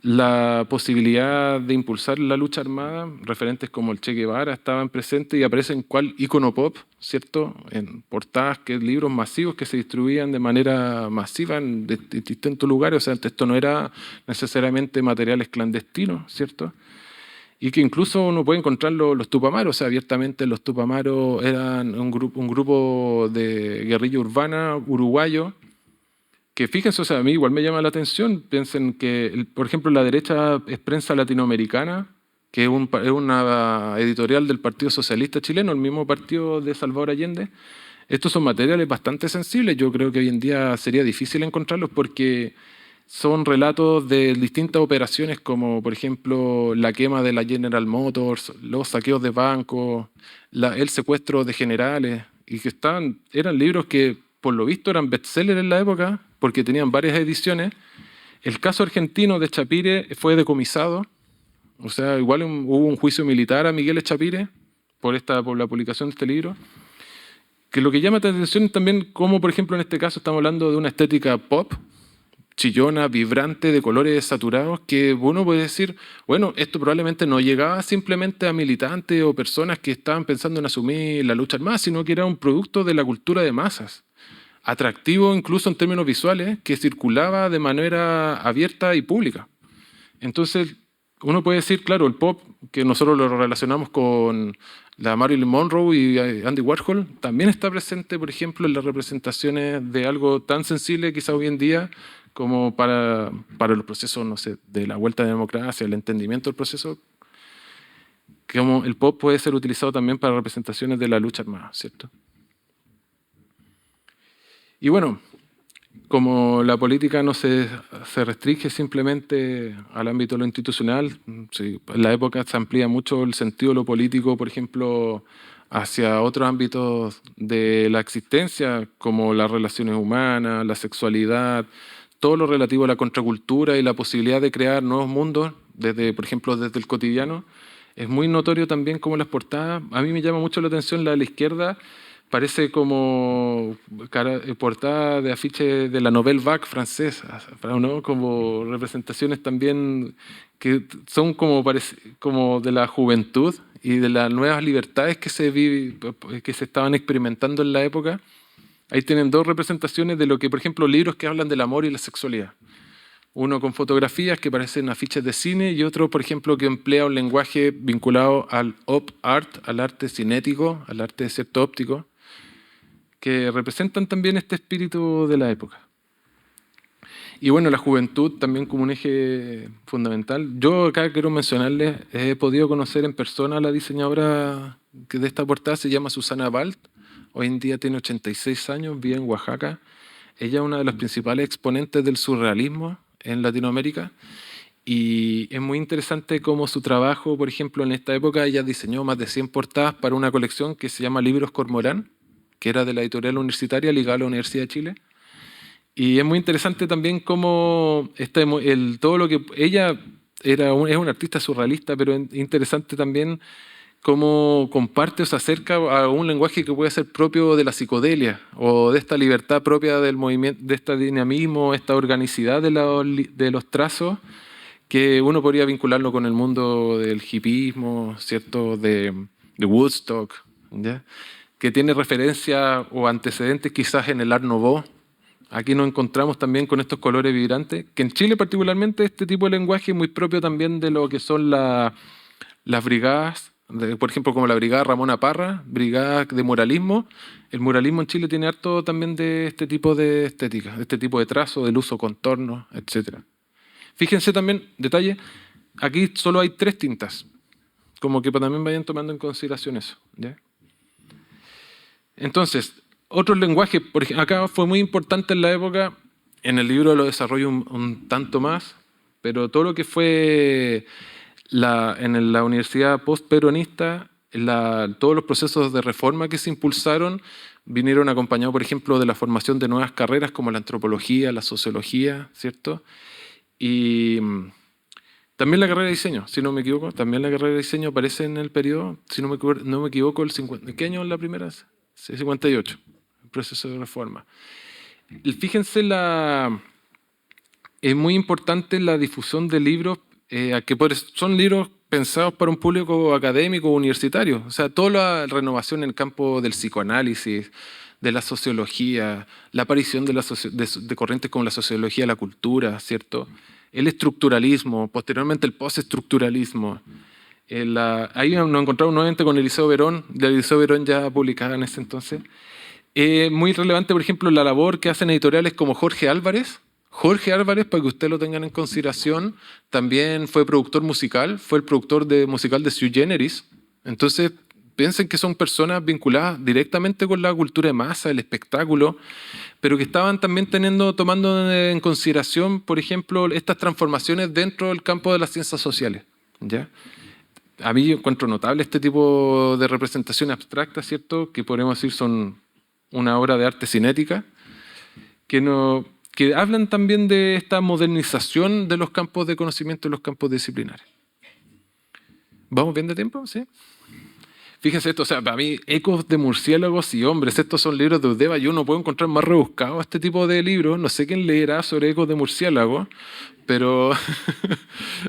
la posibilidad de impulsar la lucha armada. Referentes como el Che Guevara estaban presentes y aparecen cual ícono pop, ¿cierto? En portadas, libros masivos que se distribuían de manera masiva en distintos lugares. O sea, esto no era necesariamente materiales clandestinos, ¿cierto? Y que incluso uno puede encontrar los Tupamaros. O sea, abiertamente los Tupamaros eran un grupo de guerrilla urbana uruguayo que fíjense, o sea, a mí igual me llama la atención. Piensen que, por ejemplo, la derecha es Prensa Latinoamericana, que es una editorial del Partido Socialista Chileno, el mismo partido de Salvador Allende. Estos son materiales bastante sensibles. Yo creo que hoy en día sería difícil encontrarlos porque son relatos de distintas operaciones, como por ejemplo la quema de la General Motors, los saqueos de bancos, el secuestro de generales, y que eran libros que por lo visto eran bestsellers en la época, porque tenían varias ediciones. El caso argentino de Echapire fue decomisado. O sea, igual hubo un juicio militar a Miguel Echapire por la publicación de este libro. Que lo que llama la atención es también cómo, por ejemplo, en este caso estamos hablando de una estética pop, chillona, vibrante, de colores saturados, que uno puede decir, bueno, esto probablemente no llegaba simplemente a militantes o personas que estaban pensando en asumir la lucha armada, sino que era un producto de la cultura de masas, atractivo incluso en términos visuales, que circulaba de manera abierta y pública. Entonces, uno puede decir, claro, el pop, que nosotros lo relacionamos con la Marilyn Monroe y Andy Warhol, también está presente, por ejemplo, en las representaciones de algo tan sensible quizá hoy en día como para los procesos, no sé, de la vuelta a la democracia, el entendimiento del proceso, como el pop puede ser utilizado también para representaciones de la lucha armada, ¿cierto? Y bueno, como la política no se restringe simplemente al ámbito de lo institucional, sí, en la época se amplía mucho el sentido de lo político, por ejemplo, hacia otros ámbitos de la existencia, como las relaciones humanas, la sexualidad, todo lo relativo a la contracultura y la posibilidad de crear nuevos mundos, desde, por ejemplo, desde el cotidiano. Es muy notorio también como las portadas. A mí me llama mucho la atención la de la izquierda. Parece como portada de afiche de la Nouvelle Vague francesa, ¿no? Como representaciones también que son como de la juventud y de las nuevas libertades que se estaban experimentando en la época. Ahí tienen dos representaciones de lo que, por ejemplo, libros que hablan del amor y la sexualidad. Uno con fotografías que parecen afiches de cine y otro, por ejemplo, que emplea un lenguaje vinculado al op art, al arte cinético, al arte de cierto óptico, que representan también este espíritu de la época. Y bueno, la juventud también como un eje fundamental. Yo acá quiero mencionarles, he podido conocer en persona a la diseñadora que de esta portada, se llama Susana Balt. Hoy en día tiene 86 años, vive en Oaxaca. Ella es una de las principales exponentes del surrealismo en Latinoamérica. Y es muy interesante cómo su trabajo, por ejemplo, en esta época, ella diseñó más de 100 portadas para una colección que se llama Libros Cormorán, que era de la editorial universitaria ligada a la Universidad de Chile. Y es muy interesante también cómo todo lo que ella es una artista surrealista, pero es interesante también cómo comparte o se acerca a un lenguaje que puede ser propio de la psicodelia o de esta libertad propia del movimiento, de este dinamismo, esta organicidad de los trazos, que uno podría vincularlo con el mundo del hippismo, ¿cierto? De Woodstock, ¿ya? Que tiene referencia o antecedentes quizás en el Art Nouveau. Aquí nos encontramos también con estos colores vibrantes, que en Chile particularmente este tipo de lenguaje es muy propio también de lo que son las brigadas, por ejemplo como la brigada Ramona Parra, brigada de muralismo. El muralismo en Chile tiene harto también de este tipo de estética, de este tipo de trazo, del uso contorno, etc. Fíjense también, detalle, aquí solo hay 3 tintas, como que también vayan tomando en consideración eso, ¿ya? Entonces, otro lenguaje, por ejemplo, acá fue muy importante en la época, en el libro lo desarrollo un tanto más, pero todo lo que fue en la universidad post-peronista, todos los procesos de reforma que se impulsaron vinieron acompañados, por ejemplo, de la formación de nuevas carreras como la antropología, la sociología, ¿cierto? Y también la carrera de diseño, si no me equivoco, también la carrera de diseño aparece en el periodo, si no me equivoco, ¿qué año es la primera? 58, el proceso de reforma. Fíjense, es muy importante la difusión de libros, que son libros pensados para un público académico o universitario. O sea, toda la renovación en el campo del psicoanálisis, de la sociología, la aparición de corrientes como la sociología de la cultura, ¿cierto? El estructuralismo, posteriormente el postestructuralismo. Ahí nos encontramos nuevamente con Eliseo Verón, de Eliseo Verón ya publicada en ese entonces. Muy relevante, por ejemplo, la labor que hacen editoriales como Jorge Álvarez. Jorge Álvarez, para que ustedes lo tengan en consideración, también fue productor musical, fue el productor musical de Sui Generis. Entonces, piensen que son personas vinculadas directamente con la cultura de masa, el espectáculo, pero que estaban también tomando en consideración, por ejemplo, estas transformaciones dentro del campo de las ciencias sociales, ¿ya? A mí yo encuentro notable este tipo de representación abstracta, ¿cierto? Que podemos decir son una obra de arte cinética, que hablan también de esta modernización de los campos de conocimiento y los campos disciplinares. ¿Vamos bien de tiempo? ¿Sí? Fíjense esto, o sea, para mí, Ecos de murciélagos y hombres, estos son libros de Eudeva, yo no puedo encontrar más rebuscado este tipo de libros, no sé quién leerá sobre Ecos de murciélagos, pero a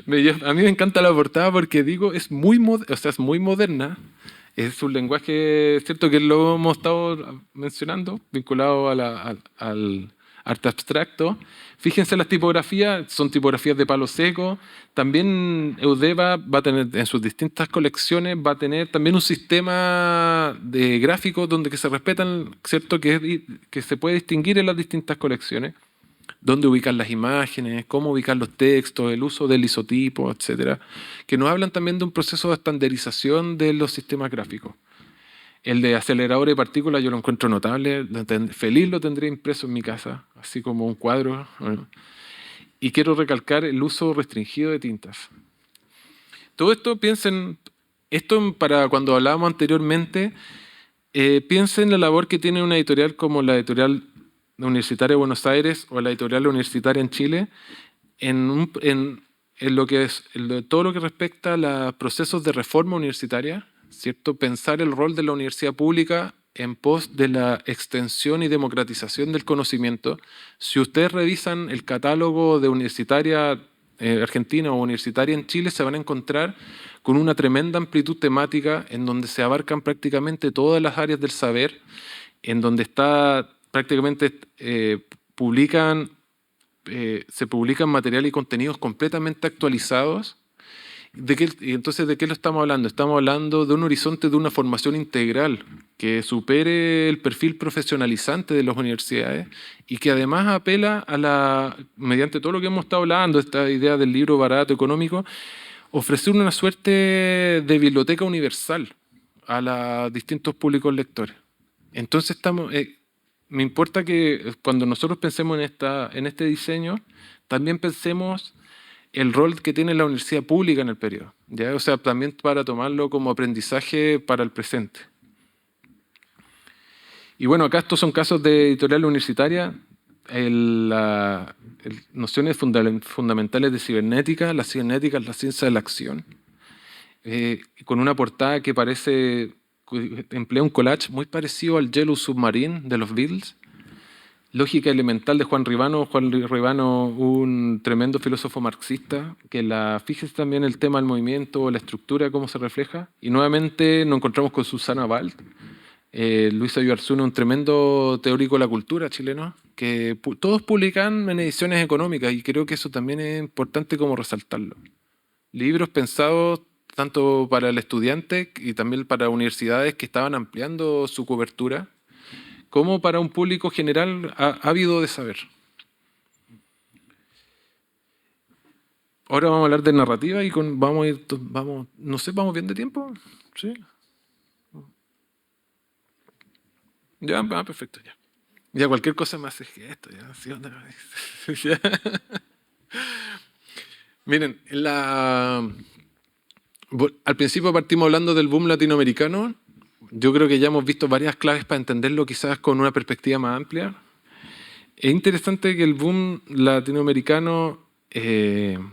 mí me encanta la portada porque digo, es muy moderna, es un lenguaje, cierto que lo hemos estado mencionando, vinculado al arte abstracto. Fíjense las tipografías, son tipografías de palo seco. También Eudeva va a tener, en sus distintas colecciones, va a tener también un sistema de gráficos donde que se respetan, ¿cierto? Que se puede distinguir en las distintas colecciones. Dónde ubicar las imágenes, cómo ubicar los textos, el uso del isotipo, etcétera, que nos hablan también de un proceso de estandarización de los sistemas gráficos. El de aceleradores de partículas yo lo encuentro notable, feliz lo tendría impreso en mi casa, así como un cuadro. Y quiero recalcar el uso restringido de tintas. Todo esto, para cuando hablábamos anteriormente, piensen en la labor que tiene una editorial como la editorial Universitaria de Buenos Aires o la editorial universitaria en Chile, en lo que es todo lo que respecta a los procesos de reforma universitaria, ¿cierto? Pensar el rol de la universidad pública en pos de la extensión y democratización del conocimiento. Si ustedes revisan el catálogo de universitaria argentina o universitaria en Chile, se van a encontrar con una tremenda amplitud temática en donde se abarcan prácticamente todas las áreas del saber, en donde está prácticamente se publican material y contenidos completamente actualizados. Entonces, ¿de qué lo estamos hablando? Estamos hablando de un horizonte de una formación integral que supere el perfil profesionalizante de las universidades y que además apela mediante todo lo que hemos estado hablando, esta idea del libro barato económico, ofrecer una suerte de biblioteca universal a los distintos públicos lectores. Entonces me importa que cuando nosotros pensemos en este diseño, también pensemos el rol que tiene la universidad pública en el periodo, ¿ya? O sea, también para tomarlo como aprendizaje para el presente. Y bueno, acá estos son casos de editorial universitaria, nociones fundamentales de cibernética. La cibernética es la ciencia de la acción, con una portada que emplea un collage muy parecido al Yellow Submarine de los Beatles. Lógica elemental de Juan Ribano. Juan Ribano, un tremendo filósofo marxista, fíjese también el tema del movimiento, la estructura, cómo se refleja. Y nuevamente nos encontramos con Susana Balt, Luis Ayuarzuna, un tremendo teórico de la cultura chileno, que todos publican en ediciones económicas, y creo que eso también es importante como resaltarlo. Libros pensados tanto para el estudiante y también para universidades que estaban ampliando su cobertura, como para un público general ávido de saber. Ahora vamos a hablar de narrativa y ¿vamos bien de tiempo? ¿Sí? Ya, perfecto, ya. Ya cualquier cosa me hace gesto, ya. ¿Sí? Ya. Miren, al principio partimos hablando del boom latinoamericano. Yo creo que ya hemos visto varias claves para entenderlo quizás con una perspectiva más amplia. Es interesante que el boom latinoamericano, yo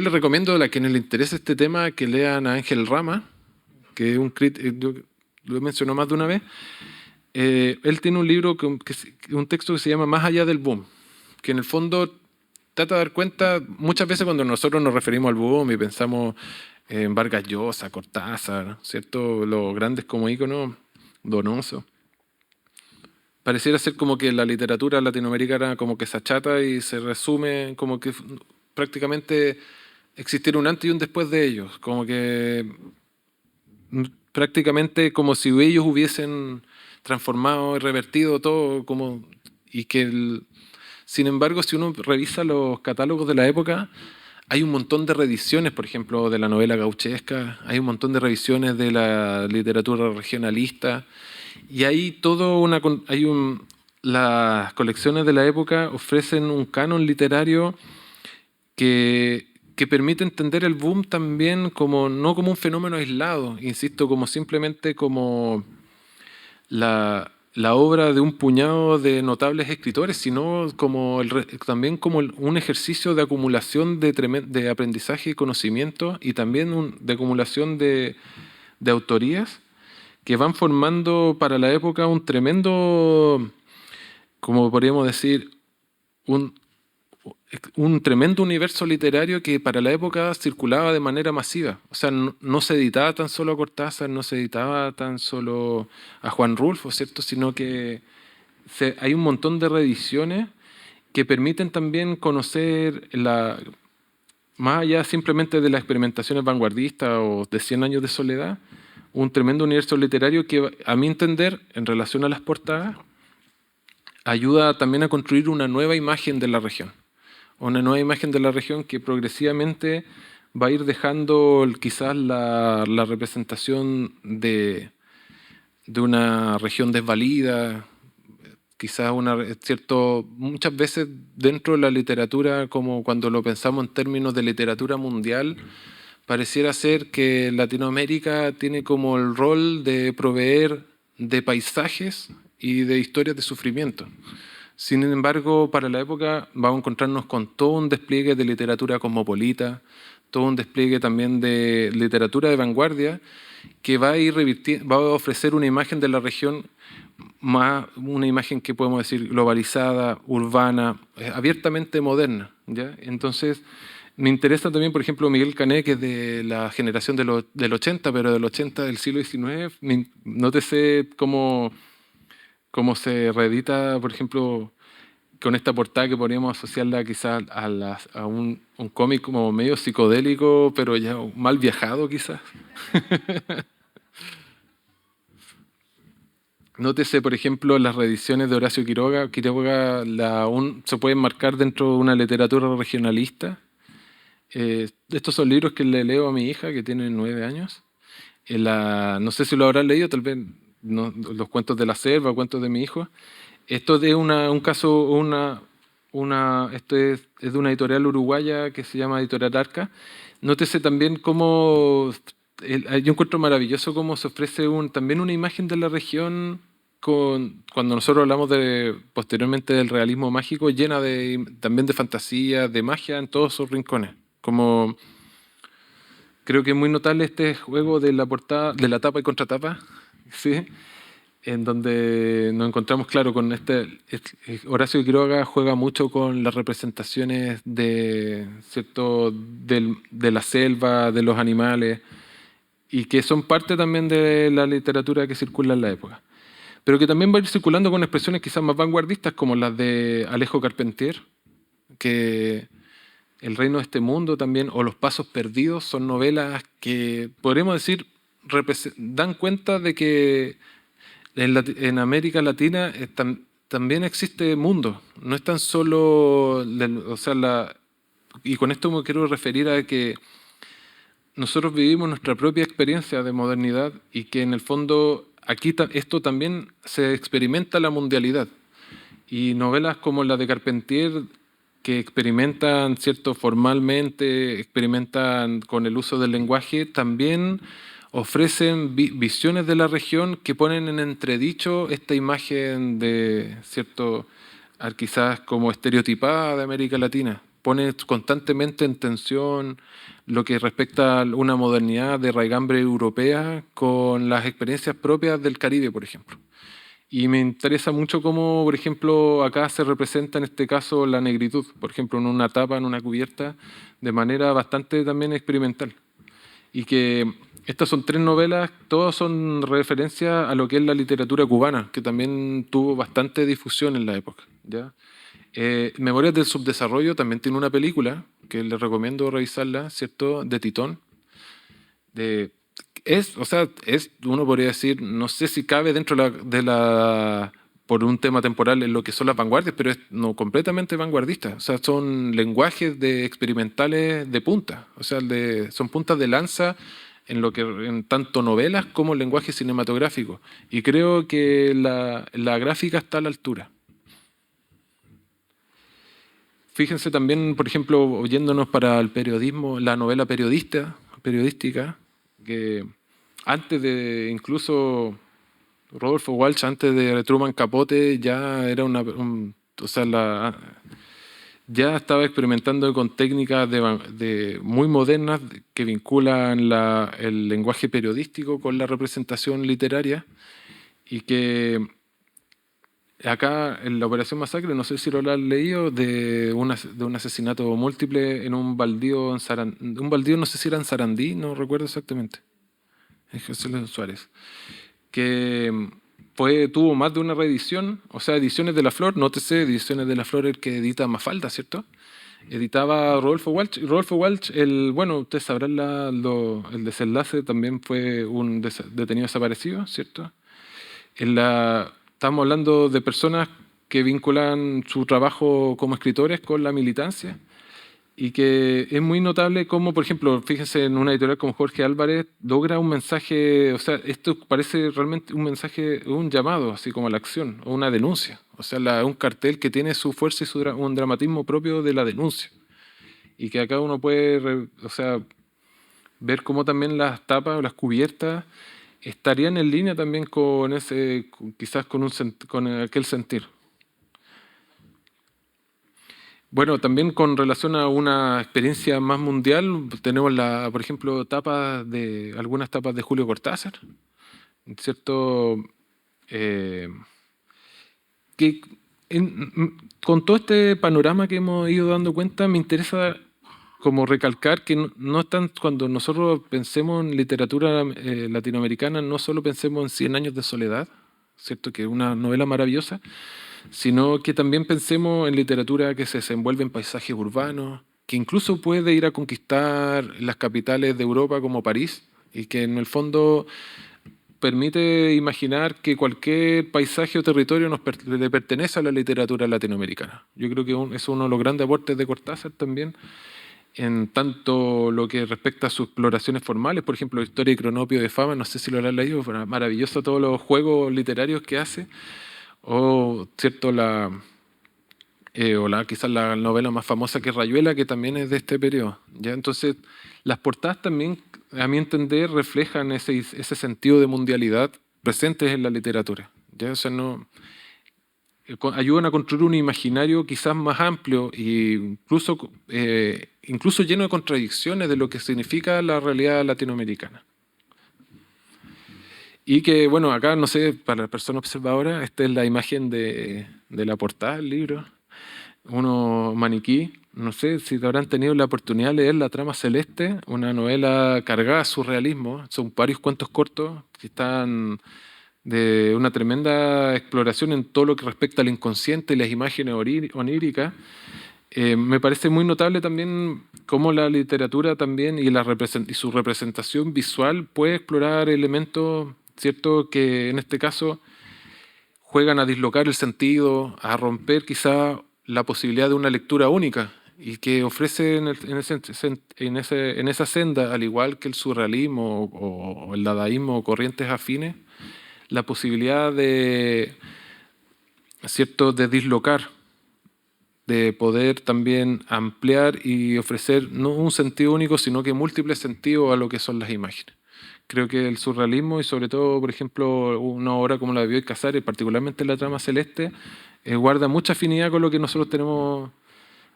les recomiendo a quienes les interese este tema que lean a Ángel Rama, que es un crítico, lo he mencionado más de una vez. Él tiene un libro, un texto que se llama Más allá del boom, que en el fondo trata de dar cuenta, muchas veces cuando nosotros nos referimos al boom y pensamos en Vargas Llosa, Cortázar, ¿cierto? Los grandes como íconos, Donoso. Pareciera ser como que la literatura latinoamericana como que se achata y se resume como que prácticamente existiera un antes y un después de ellos, como que prácticamente como si ellos hubiesen transformado y revertido todo, sin embargo, si uno revisa los catálogos de la época, hay un montón de reediciones, por ejemplo, de la novela gauchesca, hay un montón de revisiones de la literatura regionalista, y hay las colecciones de la época ofrecen un canon literario que permite entender el boom también no como un fenómeno aislado, insisto, como simplemente como la obra de un puñado de notables escritores, sino también como un ejercicio de acumulación de aprendizaje y conocimiento, y también de acumulación de autorías que van formando para la época un tremendo, como podríamos decir, un tremendo universo literario que para la época circulaba de manera masiva. O sea, no se editaba tan solo a Cortázar, no se editaba tan solo a Juan Rulfo, ¿cierto? Sino que hay un montón de reediciones que permiten también conocer, más allá simplemente de las experimentaciones vanguardistas o de 100 años de soledad, un tremendo universo literario que, a mi entender, en relación a las portadas, ayuda también a construir una nueva imagen de la región. Una nueva imagen de la región que progresivamente va a ir dejando quizás la representación de una región desvalida, quizás muchas veces dentro de la literatura, como cuando lo pensamos en términos de literatura mundial, pareciera ser que Latinoamérica tiene como el rol de proveer de paisajes y de historias de sufrimiento. Sin embargo, para la época vamos a encontrarnos con todo un despliegue de literatura cosmopolita, todo un despliegue también de literatura de vanguardia que va a ofrecer una imagen de la región, una imagen que podemos decir globalizada, urbana, abiertamente moderna, ¿ya? Entonces, me interesa también, por ejemplo, Miguel Cané, que es de la generación del 80, pero del 80 del siglo XIX. Nótese cómo se reedita, por ejemplo, con esta portada que podríamos asociarla quizás a un cómic como medio psicodélico, pero ya mal viajado quizás. Nótese, por ejemplo, las reediciones de Horacio Quiroga. Quiroga se pueden marcar dentro de una literatura regionalista. Estos son libros que le leo a mi hija, que tiene 9 años. No sé si lo habrán leído, tal vez los cuentos de la selva, cuentos de mi hijo. Esto es de un caso, esto es de una editorial uruguaya que se llama Editorial Arca. Nótese también cómo, yo encuentro maravilloso cómo se ofrece también una imagen de la región cuando nosotros hablamos posteriormente del realismo mágico, llena también de fantasía, de magia en todos sus rincones. Como creo que es muy notable este juego de la portada, de la tapa y contratapa, ¿sí? En donde nos encontramos, claro, con Horacio Quiroga juega mucho con las representaciones ¿cierto? de la selva, de los animales, y que son parte también de la literatura que circula en la época. Pero que también va a ir circulando con expresiones quizás más vanguardistas, como las de Alejo Carpentier, que El reino de este mundo también, o Los pasos perdidos, son novelas que podríamos decir dan cuenta de que en América Latina también existe mundo. No es tan solo, y con esto me quiero referir a que nosotros vivimos nuestra propia experiencia de modernidad y que en el fondo aquí esto también se experimenta la mundialidad. Y novelas como la de Carpentier, que experimentan, ¿cierto? Formalmente, experimentan con el uso del lenguaje, también ofrecen visiones de la región que ponen en entredicho esta imagen de, ¿cierto? Quizás como estereotipada de América Latina. Pone constantemente en tensión lo que respecta a una modernidad de raigambre europea con las experiencias propias del Caribe, por ejemplo. Y me interesa mucho cómo, por ejemplo, acá se representa en este caso la negritud, por ejemplo, en una tapa, en una cubierta, de manera bastante también experimental. Y que estas son 3 novelas, todas son referencias a lo que es la literatura cubana, que también tuvo bastante difusión en la época, ¿ya? Memorias del subdesarrollo también tiene una película, que les recomiendo revisarla, ¿cierto?, de Titón. Uno podría decir, no sé si cabe dentro por un tema temporal en lo que son las vanguardias, pero es no completamente vanguardista. O sea, son lenguajes experimentales de punta. O sea, son puntas de lanza en tanto novelas como lenguaje cinematográfico. Y creo que la gráfica está a la altura. Fíjense también, por ejemplo, oyéndonos para el periodismo, la novela periodística, que antes de incluso Rodolfo Walsh, antes de Truman Capote, ya era ya estaba experimentando con técnicas muy modernas que vinculan el lenguaje periodístico con la representación literaria, y que acá en la Operación Masacre, no sé si lo han leído, de un asesinato múltiple en un baldío no sé si era en Sarandí, no recuerdo exactamente, en José Luis Suárez, que tuvo más de una reedición, o sea, Ediciones de la Flor, nótese, Ediciones de la Flor, el que edita Mafalda, ¿cierto? Editaba Rodolfo Walsh. Rodolfo Walsh, ustedes sabrán el desenlace, también fue un detenido desaparecido, ¿cierto? Estamos hablando de personas que vinculan su trabajo como escritores con la militancia, y que es muy notable cómo, por ejemplo, fíjense en una editorial como Jorge Álvarez, logra un mensaje, o sea, esto parece realmente un mensaje, un llamado, así como a la acción, o una denuncia. O sea, un cartel que tiene su fuerza y un dramatismo propio de la denuncia. Y que acá uno puede ver cómo también las tapas o las cubiertas estarían en línea también con quizás con aquel sentir. Bueno, también con relación a una experiencia más mundial, tenemos por ejemplo, algunas tapas de Julio Cortázar, ¿cierto? Eh, que con todo este panorama que hemos ido dando cuenta, me interesa como recalcar que no están, cuando nosotros pensemos en literatura latinoamericana, no solo pensemos en 100 años de soledad, ¿cierto? Que es una novela maravillosa, sino que también pensemos en literatura que se desenvuelve en paisajes urbanos, que incluso puede ir a conquistar las capitales de Europa como París, y que en el fondo permite imaginar que cualquier paisaje o territorio le pertenece a la literatura latinoamericana. Yo creo que es uno de los grandes aportes de Cortázar también, en tanto lo que respecta a sus exploraciones formales, por ejemplo, Historia y Cronopio de Fama, no sé si lo habrán leído, pero maravilloso todos los juegos literarios que hace, o cierto quizás la novela más famosa que es Rayuela, que también es de este periodo. ¿Ya? Entonces, las portadas también, a mi entender, reflejan ese sentido de mundialidad presentes en la literatura. ¿Ya? O sea, ayudan a construir un imaginario quizás más amplio e incluso lleno de contradicciones de lo que significa la realidad latinoamericana. Y que, bueno, acá, no sé, para la persona observadora, esta es la imagen de la portada del libro. Unos maniquí, no sé si habrán tenido la oportunidad de leer La Trama Celeste, una novela cargada de surrealismo. Son varios cuentos cortos que están de una tremenda exploración en todo lo que respecta al inconsciente y las imágenes oníricas. Me parece muy notable también cómo la literatura también y su representación visual puede explorar elementos, ¿cierto?, que en este caso juegan a dislocar el sentido, a romper quizá la posibilidad de una lectura única, y que ofrece en esa senda, al igual que el surrealismo o el dadaísmo o corrientes afines, la posibilidad ¿cierto?, de dislocar, de poder también ampliar y ofrecer no un sentido único, sino que múltiples sentidos a lo que son las imágenes. Creo que el surrealismo, y sobre todo, por ejemplo, una obra como la de Bioy Casares, particularmente La Trama Celeste, guarda mucha afinidad con lo que nosotros tenemos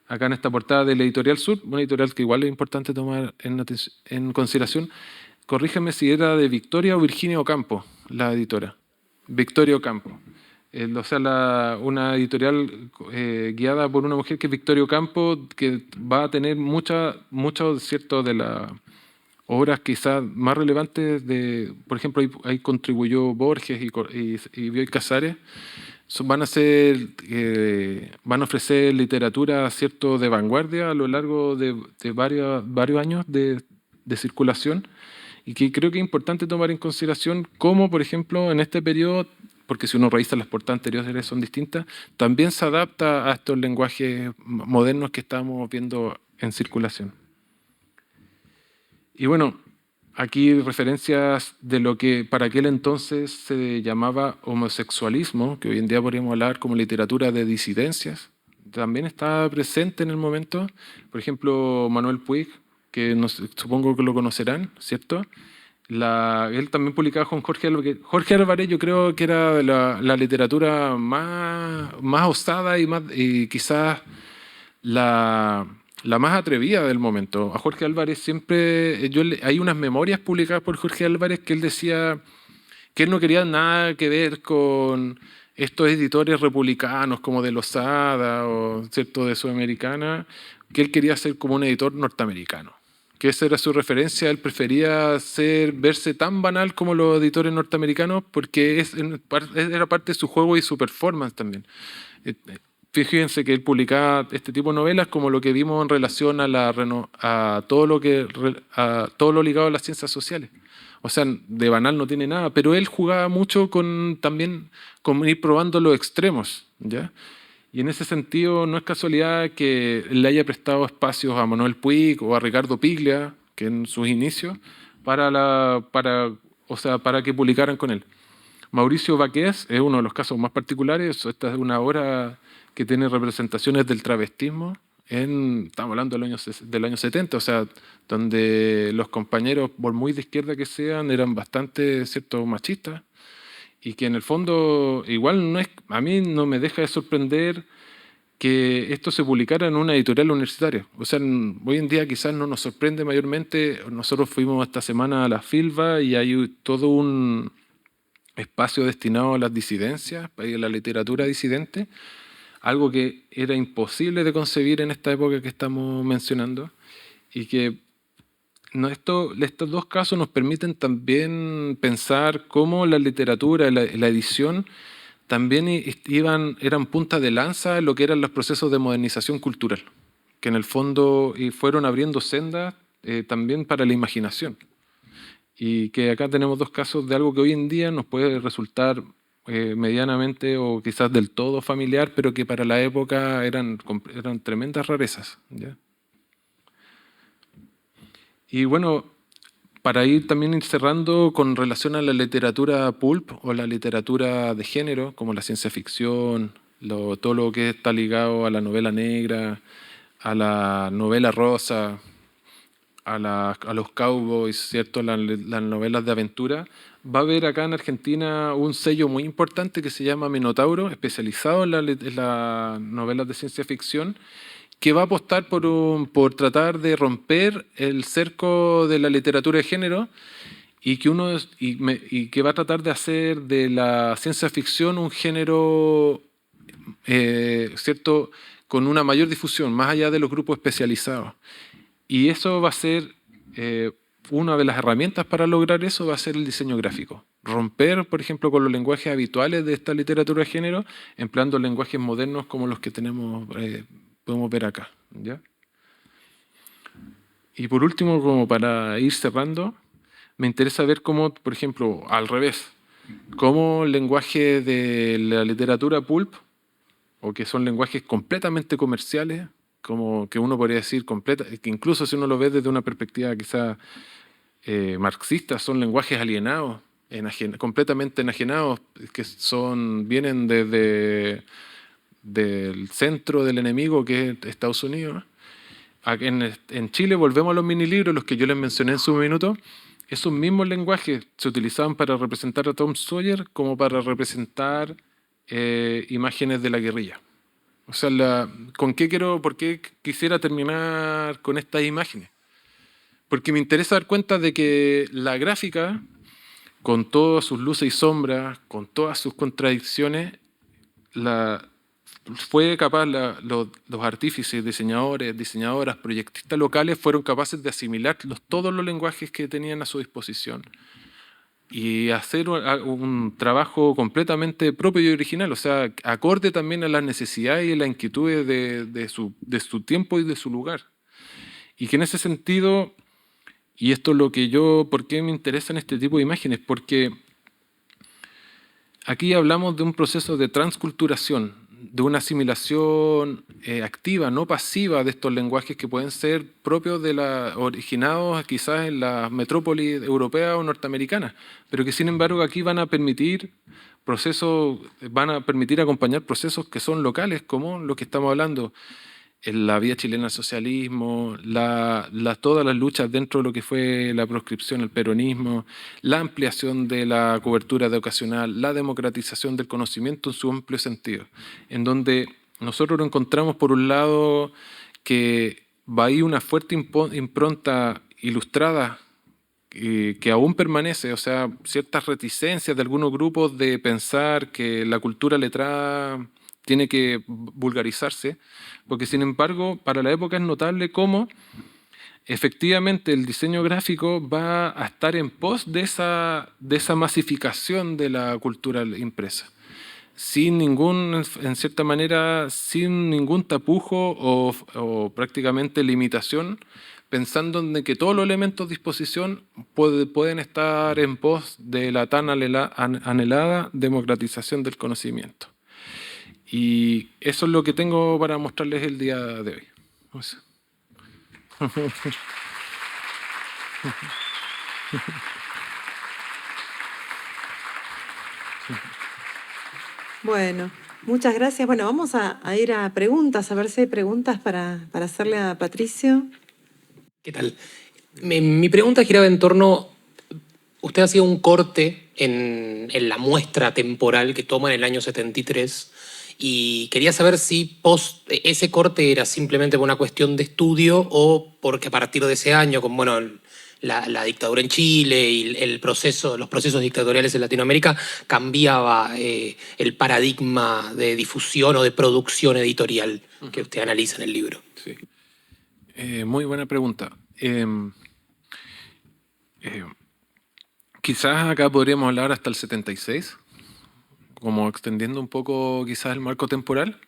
acá en esta portada del Editorial Sur, una editorial que igual es importante tomar en consideración. Corrígeme si era de Victoria o Virginia Ocampo, la editora. Victoria Ocampo. O sea, una editorial guiada por una mujer que es Victoria Ocampo, que va a tener muchas, cierto, de las obras quizás más relevantes por ejemplo, ahí contribuyó Borges y Bioy Casares. Van a ofrecer literatura, cierto, de vanguardia a lo largo de varios años de circulación, y que creo que es importante tomar en consideración cómo, por ejemplo, en este periodo, porque si uno revisa las portadas anteriores son distintas, también se adapta a estos lenguajes modernos que estamos viendo en circulación. Y bueno, aquí referencias de lo que para aquel entonces se llamaba homosexualismo, que hoy en día podríamos hablar como literatura de disidencias, también está presente en el momento. Por ejemplo, Manuel Puig, que supongo que lo conocerán, ¿cierto? Él también publicaba con Jorge Álvarez. Jorge Álvarez yo creo que era la literatura más osada y quizás la más atrevida del momento. A Jorge Álvarez siempre, hay unas memorias publicadas por Jorge Álvarez que él decía que él no quería nada que ver con estos editores republicanos como de Losada o cierto de Sudamericana, que él quería ser como un editor norteamericano, que esa era su referencia. Él prefería verse tan banal como los editores norteamericanos porque era parte de su juego y su performance también. Fíjense que él publicaba este tipo de novelas como lo que vimos en relación a todo lo ligado a las ciencias sociales. O sea, de banal no tiene nada, pero él jugaba mucho también con ir probando los extremos, ¿ya? Y en ese sentido no es casualidad que le haya prestado espacios a Manuel Puig o a Ricardo Piglia, que en sus inicios, para que publicaran con él. Mauricio Baqués es uno de los casos más particulares. Esta es una obra que tiene representaciones del travestismo, estamos hablando del año 70, o sea, donde los compañeros, por muy de izquierda que sean, eran bastante, ¿cierto?, machistas, y que en el fondo igual no es, a mí no me deja de sorprender que esto se publicara en una editorial universitaria. O sea, hoy en día quizás no nos sorprende mayormente. Nosotros fuimos esta semana a la FILBA y hay todo un espacio destinado a las disidencias, a la literatura disidente, algo que era imposible de concebir en esta época que estamos mencionando, y que estos dos casos nos permiten también pensar cómo la literatura, la edición, también eran punta de lanza en lo que eran los procesos de modernización cultural, que en el fondo fueron abriendo sendas también para la imaginación. Y que acá tenemos dos casos de algo que hoy en día nos puede resultar medianamente o quizás del todo familiar, pero que para la época eran tremendas rarezas, ¿ya? Y bueno, para ir también cerrando con relación a la literatura pulp o la literatura de género, como la ciencia ficción, todo lo que está ligado a la novela negra, a la novela rosa, a los cowboys, ¿cierto?, las novelas de aventura, va a haber acá en Argentina un sello muy importante que se llama Minotauro, especializado en las novelas de ciencia ficción, que va a apostar por tratar de romper el cerco de la literatura de género y que va a tratar de hacer de la ciencia ficción un género, ¿cierto?, con una mayor difusión, más allá de los grupos especializados. Y eso va a ser, una de las herramientas para lograr eso va a ser el diseño gráfico. Romper, por ejemplo, con los lenguajes habituales de esta literatura de género, empleando lenguajes modernos como los que podemos ver acá, ¿ya? Y por último, como para ir cerrando, me interesa ver cómo, por ejemplo, al revés, cómo el lenguaje de la literatura pulp, o que son lenguajes completamente comerciales, como que uno podría decir que incluso si uno lo ve desde una perspectiva quizá marxista, son lenguajes alienados, completamente enajenados, que vienen desde del centro del enemigo, que es Estados Unidos. En Chile volvemos a los minilibros, los que yo les mencioné en su minuto. Esos mismos lenguajes se utilizaban para representar a Tom Sawyer como para representar imágenes de la guerrilla. O sea, ¿por qué quisiera terminar con estas imágenes? Porque me interesa dar cuenta de que la gráfica, con todas sus luces y sombras, con todas sus contradicciones, fue capaz, los artífices, diseñadoras, proyectistas locales fueron capaces de asimilar todos los lenguajes que tenían a su disposición y hacer un trabajo completamente propio y original, o sea, acorde también a las necesidades y las inquietudes de su tiempo y de su lugar. Y que en ese sentido, y esto es lo que ¿por qué me interesan este tipo de imágenes? Porque aquí hablamos de un proceso de transculturación, de una asimilación activa, no pasiva, de estos lenguajes que pueden ser propios originados quizás en las metrópolis europeas o norteamericanas, pero que sin embargo aquí van a permitir acompañar procesos que son locales, como lo que estamos hablando, en la vía chilena al socialismo, todas las luchas dentro de lo que fue la proscripción, el peronismo, la ampliación de la cobertura educacional, la democratización del conocimiento en su amplio sentido, en donde nosotros encontramos por un lado que va ahí una fuerte impronta ilustrada que aún permanece, o sea, ciertas reticencias de algunos grupos de pensar que la cultura letrada tiene que vulgarizarse, porque sin embargo, para la época es notable cómo efectivamente el diseño gráfico va a estar en pos de esa masificación de la cultura impresa, en cierta manera, sin ningún tapujo o prácticamente limitación, pensando en que todos los elementos de disposición pueden estar en pos de la tan anhelada democratización del conocimiento. Y eso es lo que tengo para mostrarles el día de hoy. Bueno, Muchas gracias. Bueno, vamos a ir a preguntas, a ver si hay preguntas para hacerle a Patricio. ¿Qué tal? Mi pregunta giraba en torno, usted hacía un corte en la muestra temporal que toma en el año 73 y quería saber si ese corte era simplemente por una cuestión de estudio o porque a partir de ese año, con bueno, la dictadura en Chile y los procesos dictatoriales en Latinoamérica, cambiaba el paradigma de difusión o de producción editorial que usted analiza en el libro. Sí. Muy buena pregunta. Quizás acá podríamos hablar hasta el 76, como extendiendo un poco quizás el marco temporal,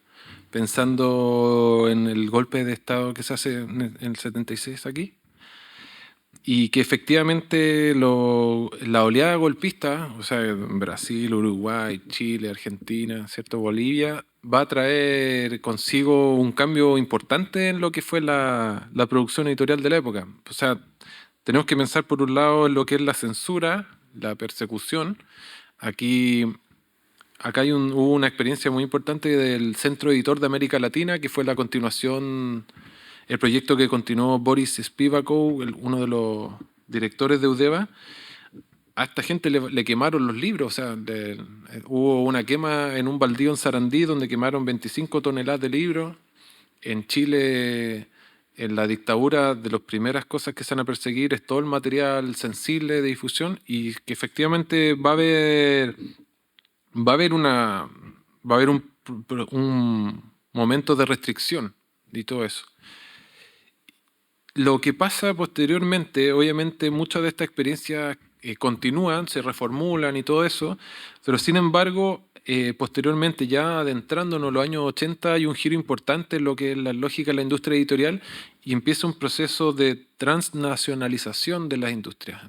pensando en el golpe de Estado que se hace en el 76 aquí, y que efectivamente la oleada golpista, o sea, en Brasil, Uruguay, Chile, Argentina, ¿cierto? Bolivia, va a traer consigo un cambio importante en lo que fue la producción editorial de la época. O sea, tenemos que pensar por un lado en lo que es la censura, la persecución. Acá hubo una experiencia muy importante del Centro Editor de América Latina, que fue la continuación, el proyecto que continuó Boris Spivakov, uno de los directores de Eudeva. A esta gente le quemaron los libros, o sea, hubo una quema en un baldío en Sarandí donde quemaron 25 toneladas de libros. En Chile, en la dictadura, de las primeras cosas que se van a perseguir es todo el material sensible de difusión, y que efectivamente va a haber un momento de restricción y todo eso. Lo que pasa posteriormente, obviamente muchas de estas experiencias continúan, se reformulan y todo eso, pero sin embargo, posteriormente, ya adentrándonos en los años 80, hay un giro importante en lo que es la lógica de la industria editorial y empieza un proceso de transnacionalización de las industrias.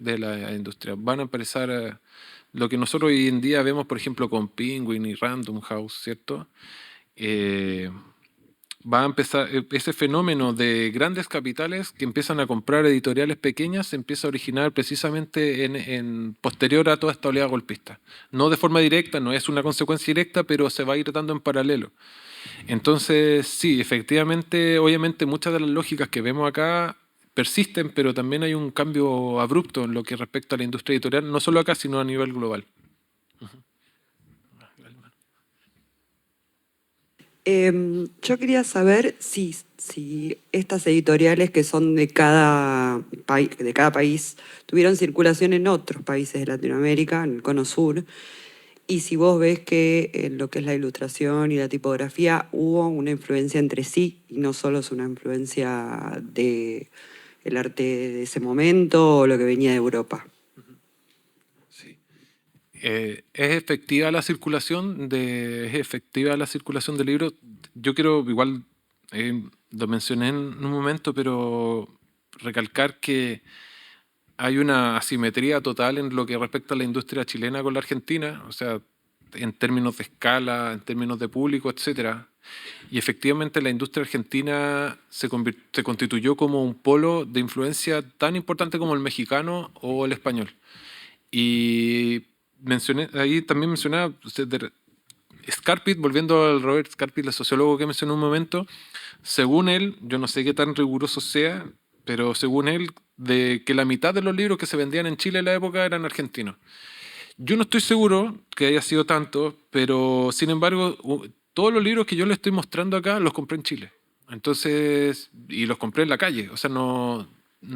Van a empezar lo que nosotros hoy en día vemos, por ejemplo, con Penguin y Random House, ¿cierto? Va a empezar ese fenómeno de grandes capitales que empiezan a comprar editoriales pequeñas, se empieza a originar precisamente en posterior a toda esta oleada golpista. No de forma directa, no es una consecuencia directa, pero se va a ir dando en paralelo. Entonces, sí, efectivamente, obviamente muchas de las lógicas que vemos acá persisten, pero también hay un cambio abrupto en lo que respecta a la industria editorial, no solo acá, sino a nivel global. Yo quería saber si estas editoriales que son de cada país tuvieron circulación en otros países de Latinoamérica, en el Cono Sur, y si vos ves que en lo que es la ilustración y la tipografía hubo una influencia entre sí y no solo es una influencia del arte de ese momento o lo que venía de Europa. ¿Es efectiva la circulación de libros? Yo quiero, igual lo mencioné en un momento, pero recalcar que hay una asimetría total en lo que respecta a la industria chilena con la argentina, o sea, en términos de escala, en términos de público, etcétera. Y efectivamente la industria argentina se constituyó como un polo de influencia tan importante como el mexicano o el español. Y ahí también mencionaba Scarpit, volviendo al Robert Scarpit, el sociólogo que mencionó un momento, según él, yo no sé qué tan riguroso sea, pero según él, de que la mitad de los libros que se vendían en Chile en la época eran argentinos. Yo no estoy seguro que haya sido tanto, pero sin embargo, todos los libros que yo le estoy mostrando acá los compré en Chile. Entonces, y los compré en la calle. O sea, no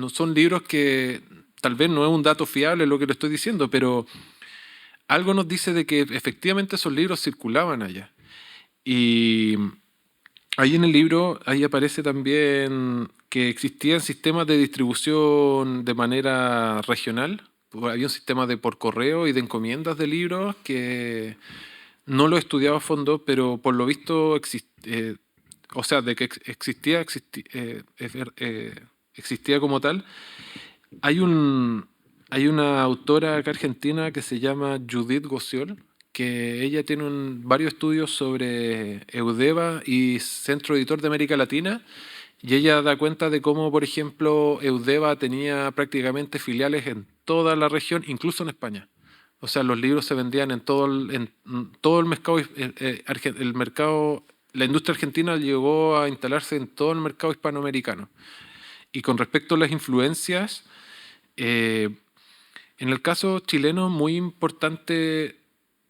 son libros que, tal vez no es un dato fiable lo que le estoy diciendo, pero algo nos dice de que efectivamente esos libros circulaban allá. Y ahí en el libro, ahí aparece también que existían sistemas de distribución de manera regional. Había un sistema de por correo y de encomiendas de libros que no lo he estudiado a fondo, pero por lo visto o sea, de que existía como tal. Hay una autora acá argentina que se llama Judith Gossiol, que ella tiene varios estudios sobre Eudeva y Centro Editor de América Latina, y ella da cuenta de cómo, por ejemplo, Eudeva tenía prácticamente filiales en toda la región, incluso en España. O sea, los libros se vendían en todo el mercado, el mercado, la industria argentina llegó a instalarse en todo el mercado hispanoamericano. Y con respecto a las influencias, en el caso chileno, muy importante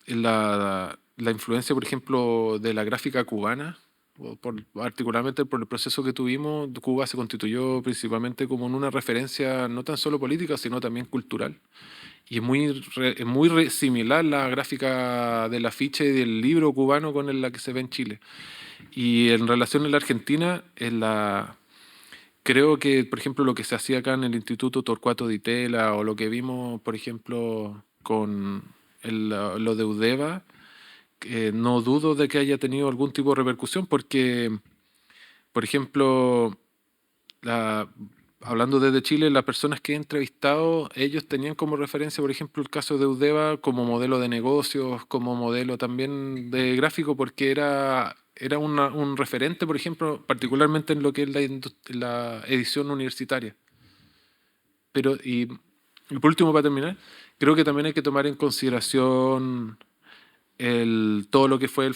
la influencia, por ejemplo, de la gráfica cubana, particularmente por el proceso que tuvimos. Cuba se constituyó principalmente como en una referencia no tan solo política, sino también cultural. Y es muy similar la gráfica del afiche y del libro cubano con la que se ve en Chile. Y en relación a la Argentina, creo que, por ejemplo, lo que se hacía acá en el Instituto Torcuato Di Tella o lo que vimos, por ejemplo, con lo de Udeva, no dudo de que haya tenido algún tipo de repercusión porque, por ejemplo, hablando desde Chile, las personas que he entrevistado, ellos tenían como referencia, por ejemplo, el caso de Udeva como modelo de negocios, como modelo también de gráfico, porque era un referente, por ejemplo, particularmente en lo que es la edición universitaria. Pero, y por último, para terminar, creo que también hay que tomar en consideración todo lo que fue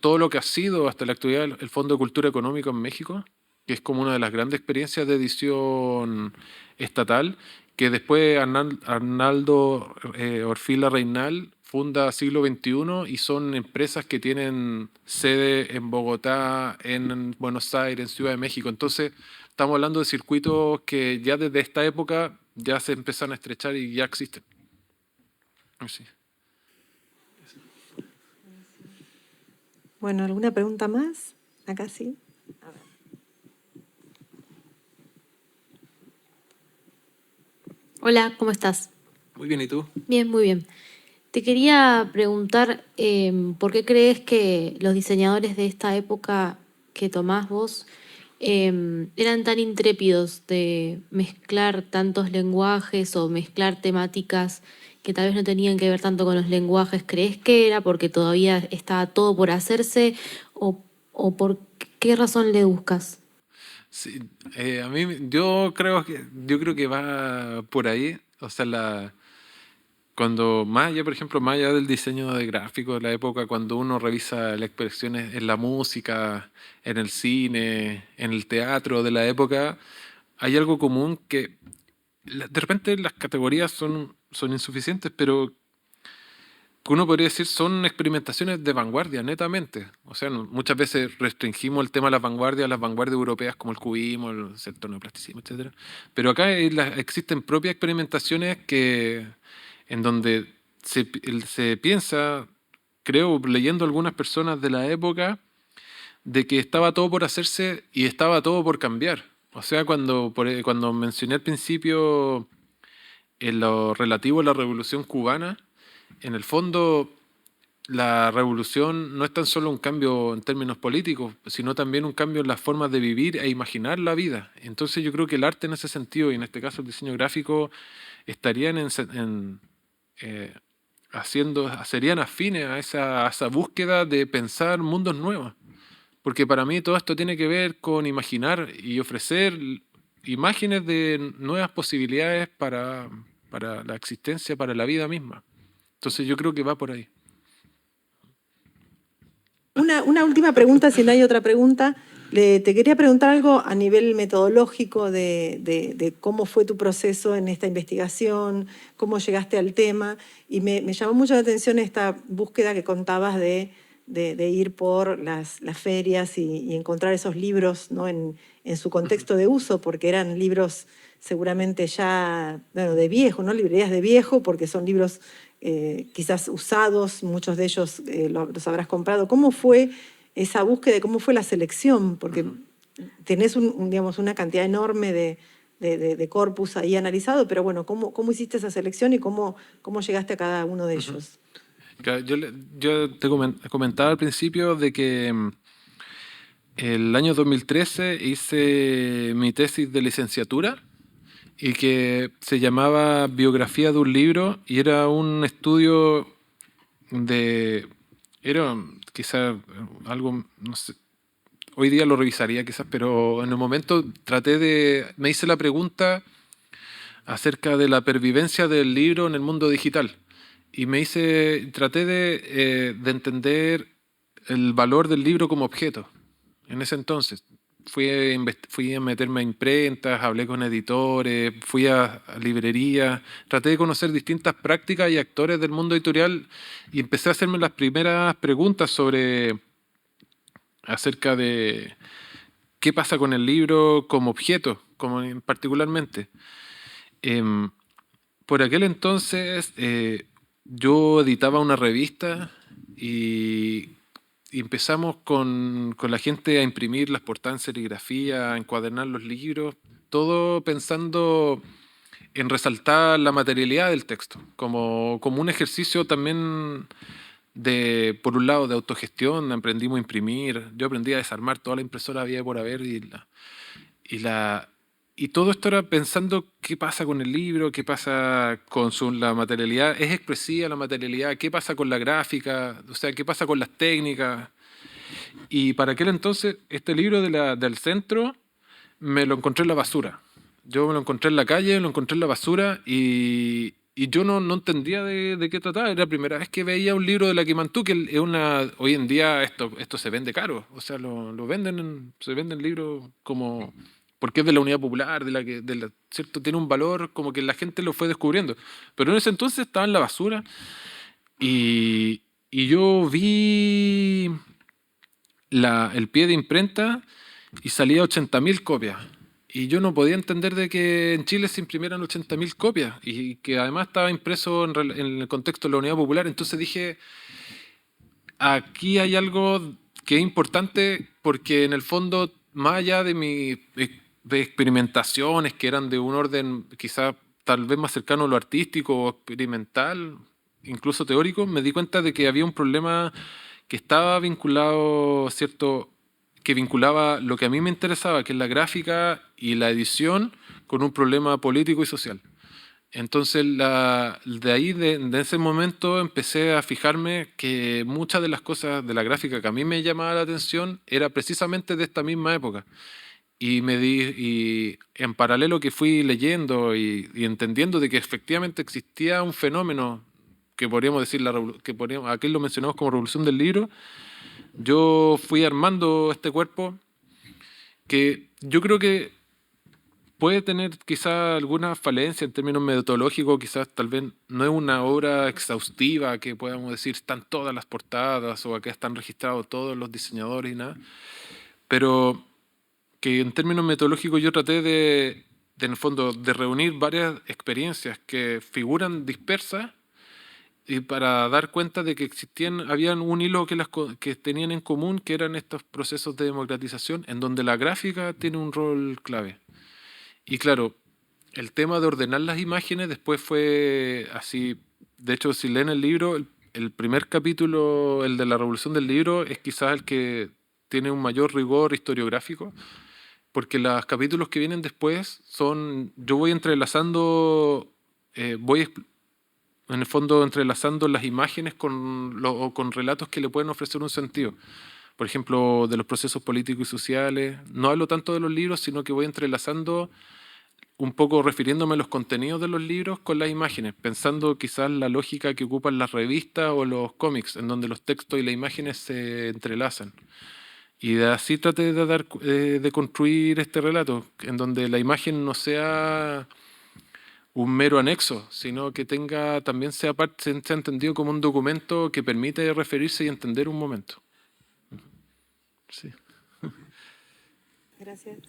todo lo que ha sido hasta la actualidad el Fondo de Cultura Económica en México, que es como una de las grandes experiencias de edición estatal, que después Arnaldo Orfila Reinal funda Siglo XXI y son empresas que tienen sede en Bogotá, en Buenos Aires, en Ciudad de México. Entonces, estamos hablando de circuitos que ya desde esta época ya se empiezan a estrechar y ya existen. Sí. Bueno, ¿alguna pregunta más? Acá sí. A ver. Hola, ¿cómo estás? Muy bien, ¿y tú? Bien, muy bien. Te quería preguntar, ¿por qué crees que los diseñadores de esta época que tomás vos eran tan intrépidos de mezclar tantos lenguajes o mezclar temáticas que tal vez no tenían que ver tanto con los lenguajes? ¿Crees que era porque todavía estaba todo por hacerse o por qué razón le buscas? Sí, yo creo que va por ahí. O sea, cuando por ejemplo, más allá del diseño de gráfico de la época, cuando uno revisa las expresiones en la música, en el cine, en el teatro de la época, hay algo común que de repente las categorías son insuficientes, pero que uno podría decir son experimentaciones de vanguardia, netamente. O sea, muchas veces restringimos el tema de las vanguardias europeas como el cubismo, el sector neoplasticismo, etcétera. Pero acá existen propias experimentaciones en donde se piensa, creo, leyendo algunas personas de la época, de que estaba todo por hacerse y estaba todo por cambiar. O sea, cuando mencioné al principio en lo relativo a la Revolución Cubana, en el fondo la revolución no es tan solo un cambio en términos políticos, sino también un cambio en las formas de vivir e imaginar la vida. Entonces yo creo que el arte en ese sentido, y en este caso el diseño gráfico, serían afines a esa búsqueda de pensar mundos nuevos. Porque para mí todo esto tiene que ver con imaginar y ofrecer imágenes de nuevas posibilidades para la existencia, para la vida misma. Entonces yo creo que va por ahí. Una última pregunta, si no hay otra pregunta. Te quería preguntar algo a nivel metodológico de cómo fue tu proceso en esta investigación, cómo llegaste al tema. Y me llamó mucho la atención esta búsqueda que contabas de ir por las ferias y encontrar esos libros, ¿no? en su contexto de uso, porque eran libros seguramente ya de viejo, ¿no? Librerías de viejo, porque son libros quizás usados, muchos de ellos los habrás comprado. ¿Cómo fue esa búsqueda y cómo fue la selección? Porque tenés una cantidad enorme de corpus ahí analizado, pero bueno, ¿cómo hiciste esa selección y cómo llegaste a cada uno de ellos? Claro, yo te comentaba al principio de que el año 2013 hice mi tesis de licenciatura y que se llamaba Biografía de un libro, y era un estudio era quizás algo, no sé, hoy día lo revisaría quizás, pero en el momento me hice la pregunta acerca de la pervivencia del libro en el mundo digital. y traté de entender el valor del libro como objeto. En ese entonces fui a meterme a imprentas, hablé con editores, fui a librerías, traté de conocer distintas prácticas y actores del mundo editorial y empecé a hacerme las primeras preguntas acerca de qué pasa con el libro como objeto, particularmente. Em, por aquel entonces yo editaba una revista y empezamos con la gente a imprimir las portadas en serigrafía, a encuadernar los libros, todo pensando en resaltar la materialidad del texto, como un ejercicio también por un lado, de autogestión. Aprendimos a imprimir, yo aprendí a desarmar toda la impresora había por haber y la, y todo esto era pensando qué pasa con el libro, qué pasa con la materialidad, es expresiva la materialidad, qué pasa con la gráfica, o sea, qué pasa con las técnicas. Y para aquel entonces, este libro del centro me lo encontré en la basura. Yo me lo encontré en la calle, me lo encontré en la basura y yo no entendía de qué trataba. Era la primera vez que veía un libro de la Quimantú, que es hoy en día esto se vende caro. O sea, se venden libros como porque es de la Unidad Popular, ¿cierto? Tiene un valor como que la gente lo fue descubriendo. Pero en ese entonces estaba en la basura y yo vi el pie de imprenta y salía 80.000 copias. Y yo no podía entender de que en Chile se imprimieran 80.000 copias y que además estaba impreso en el contexto de la Unidad Popular. Entonces dije, aquí hay algo que es importante porque en el fondo, más allá de experimentaciones que eran de un orden quizá tal vez más cercano a lo artístico o experimental, incluso teórico, me di cuenta de que había un problema que estaba vinculado, ¿cierto? Que vinculaba lo que a mí me interesaba, que es la gráfica y la edición, con un problema político y social. Entonces, de ese momento empecé a fijarme que muchas de las cosas de la gráfica que a mí me llamaba la atención era precisamente de esta misma época. Y en paralelo que fui leyendo y entendiendo de que efectivamente existía un fenómeno que podríamos decir, aquí lo mencionamos como revolución del libro, yo fui armando este cuerpo que yo creo que puede tener quizá alguna falencia en términos metodológicos, quizás tal vez no es una obra exhaustiva que podamos decir están todas las portadas o acá están registrados todos los diseñadores y nada, pero que en términos metodológicos yo traté en el fondo, de reunir varias experiencias que figuran dispersas y para dar cuenta de que habían un hilo que tenían en común, que eran estos procesos de democratización, en donde la gráfica tiene un rol clave. Y claro, el tema de ordenar las imágenes después fue así. De hecho, si leen el libro, el primer capítulo, el de la revolución del libro, es quizás el que tiene un mayor rigor historiográfico, porque los capítulos que vienen después yo voy entrelazando, en el fondo entrelazando las imágenes con relatos que le pueden ofrecer un sentido. Por ejemplo, de los procesos políticos y sociales. No hablo tanto de los libros, sino que voy entrelazando un poco refiriéndome a los contenidos de los libros con las imágenes, pensando quizás la lógica que ocupan las revistas o los cómics, en donde los textos y las imágenes se entrelazan. Y así traté de construir este relato, en donde la imagen no sea un mero anexo, sino que también sea entendido como un documento que permite referirse y entender un momento. Sí. Gracias.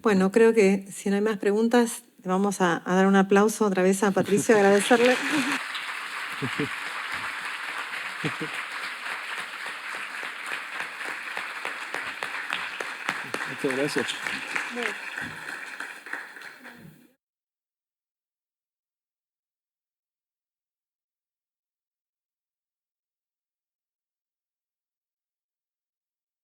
Bueno, creo que si no hay más preguntas, le vamos a dar un aplauso otra vez a Patricio, agradecerle. Muchas gracias. Bueno.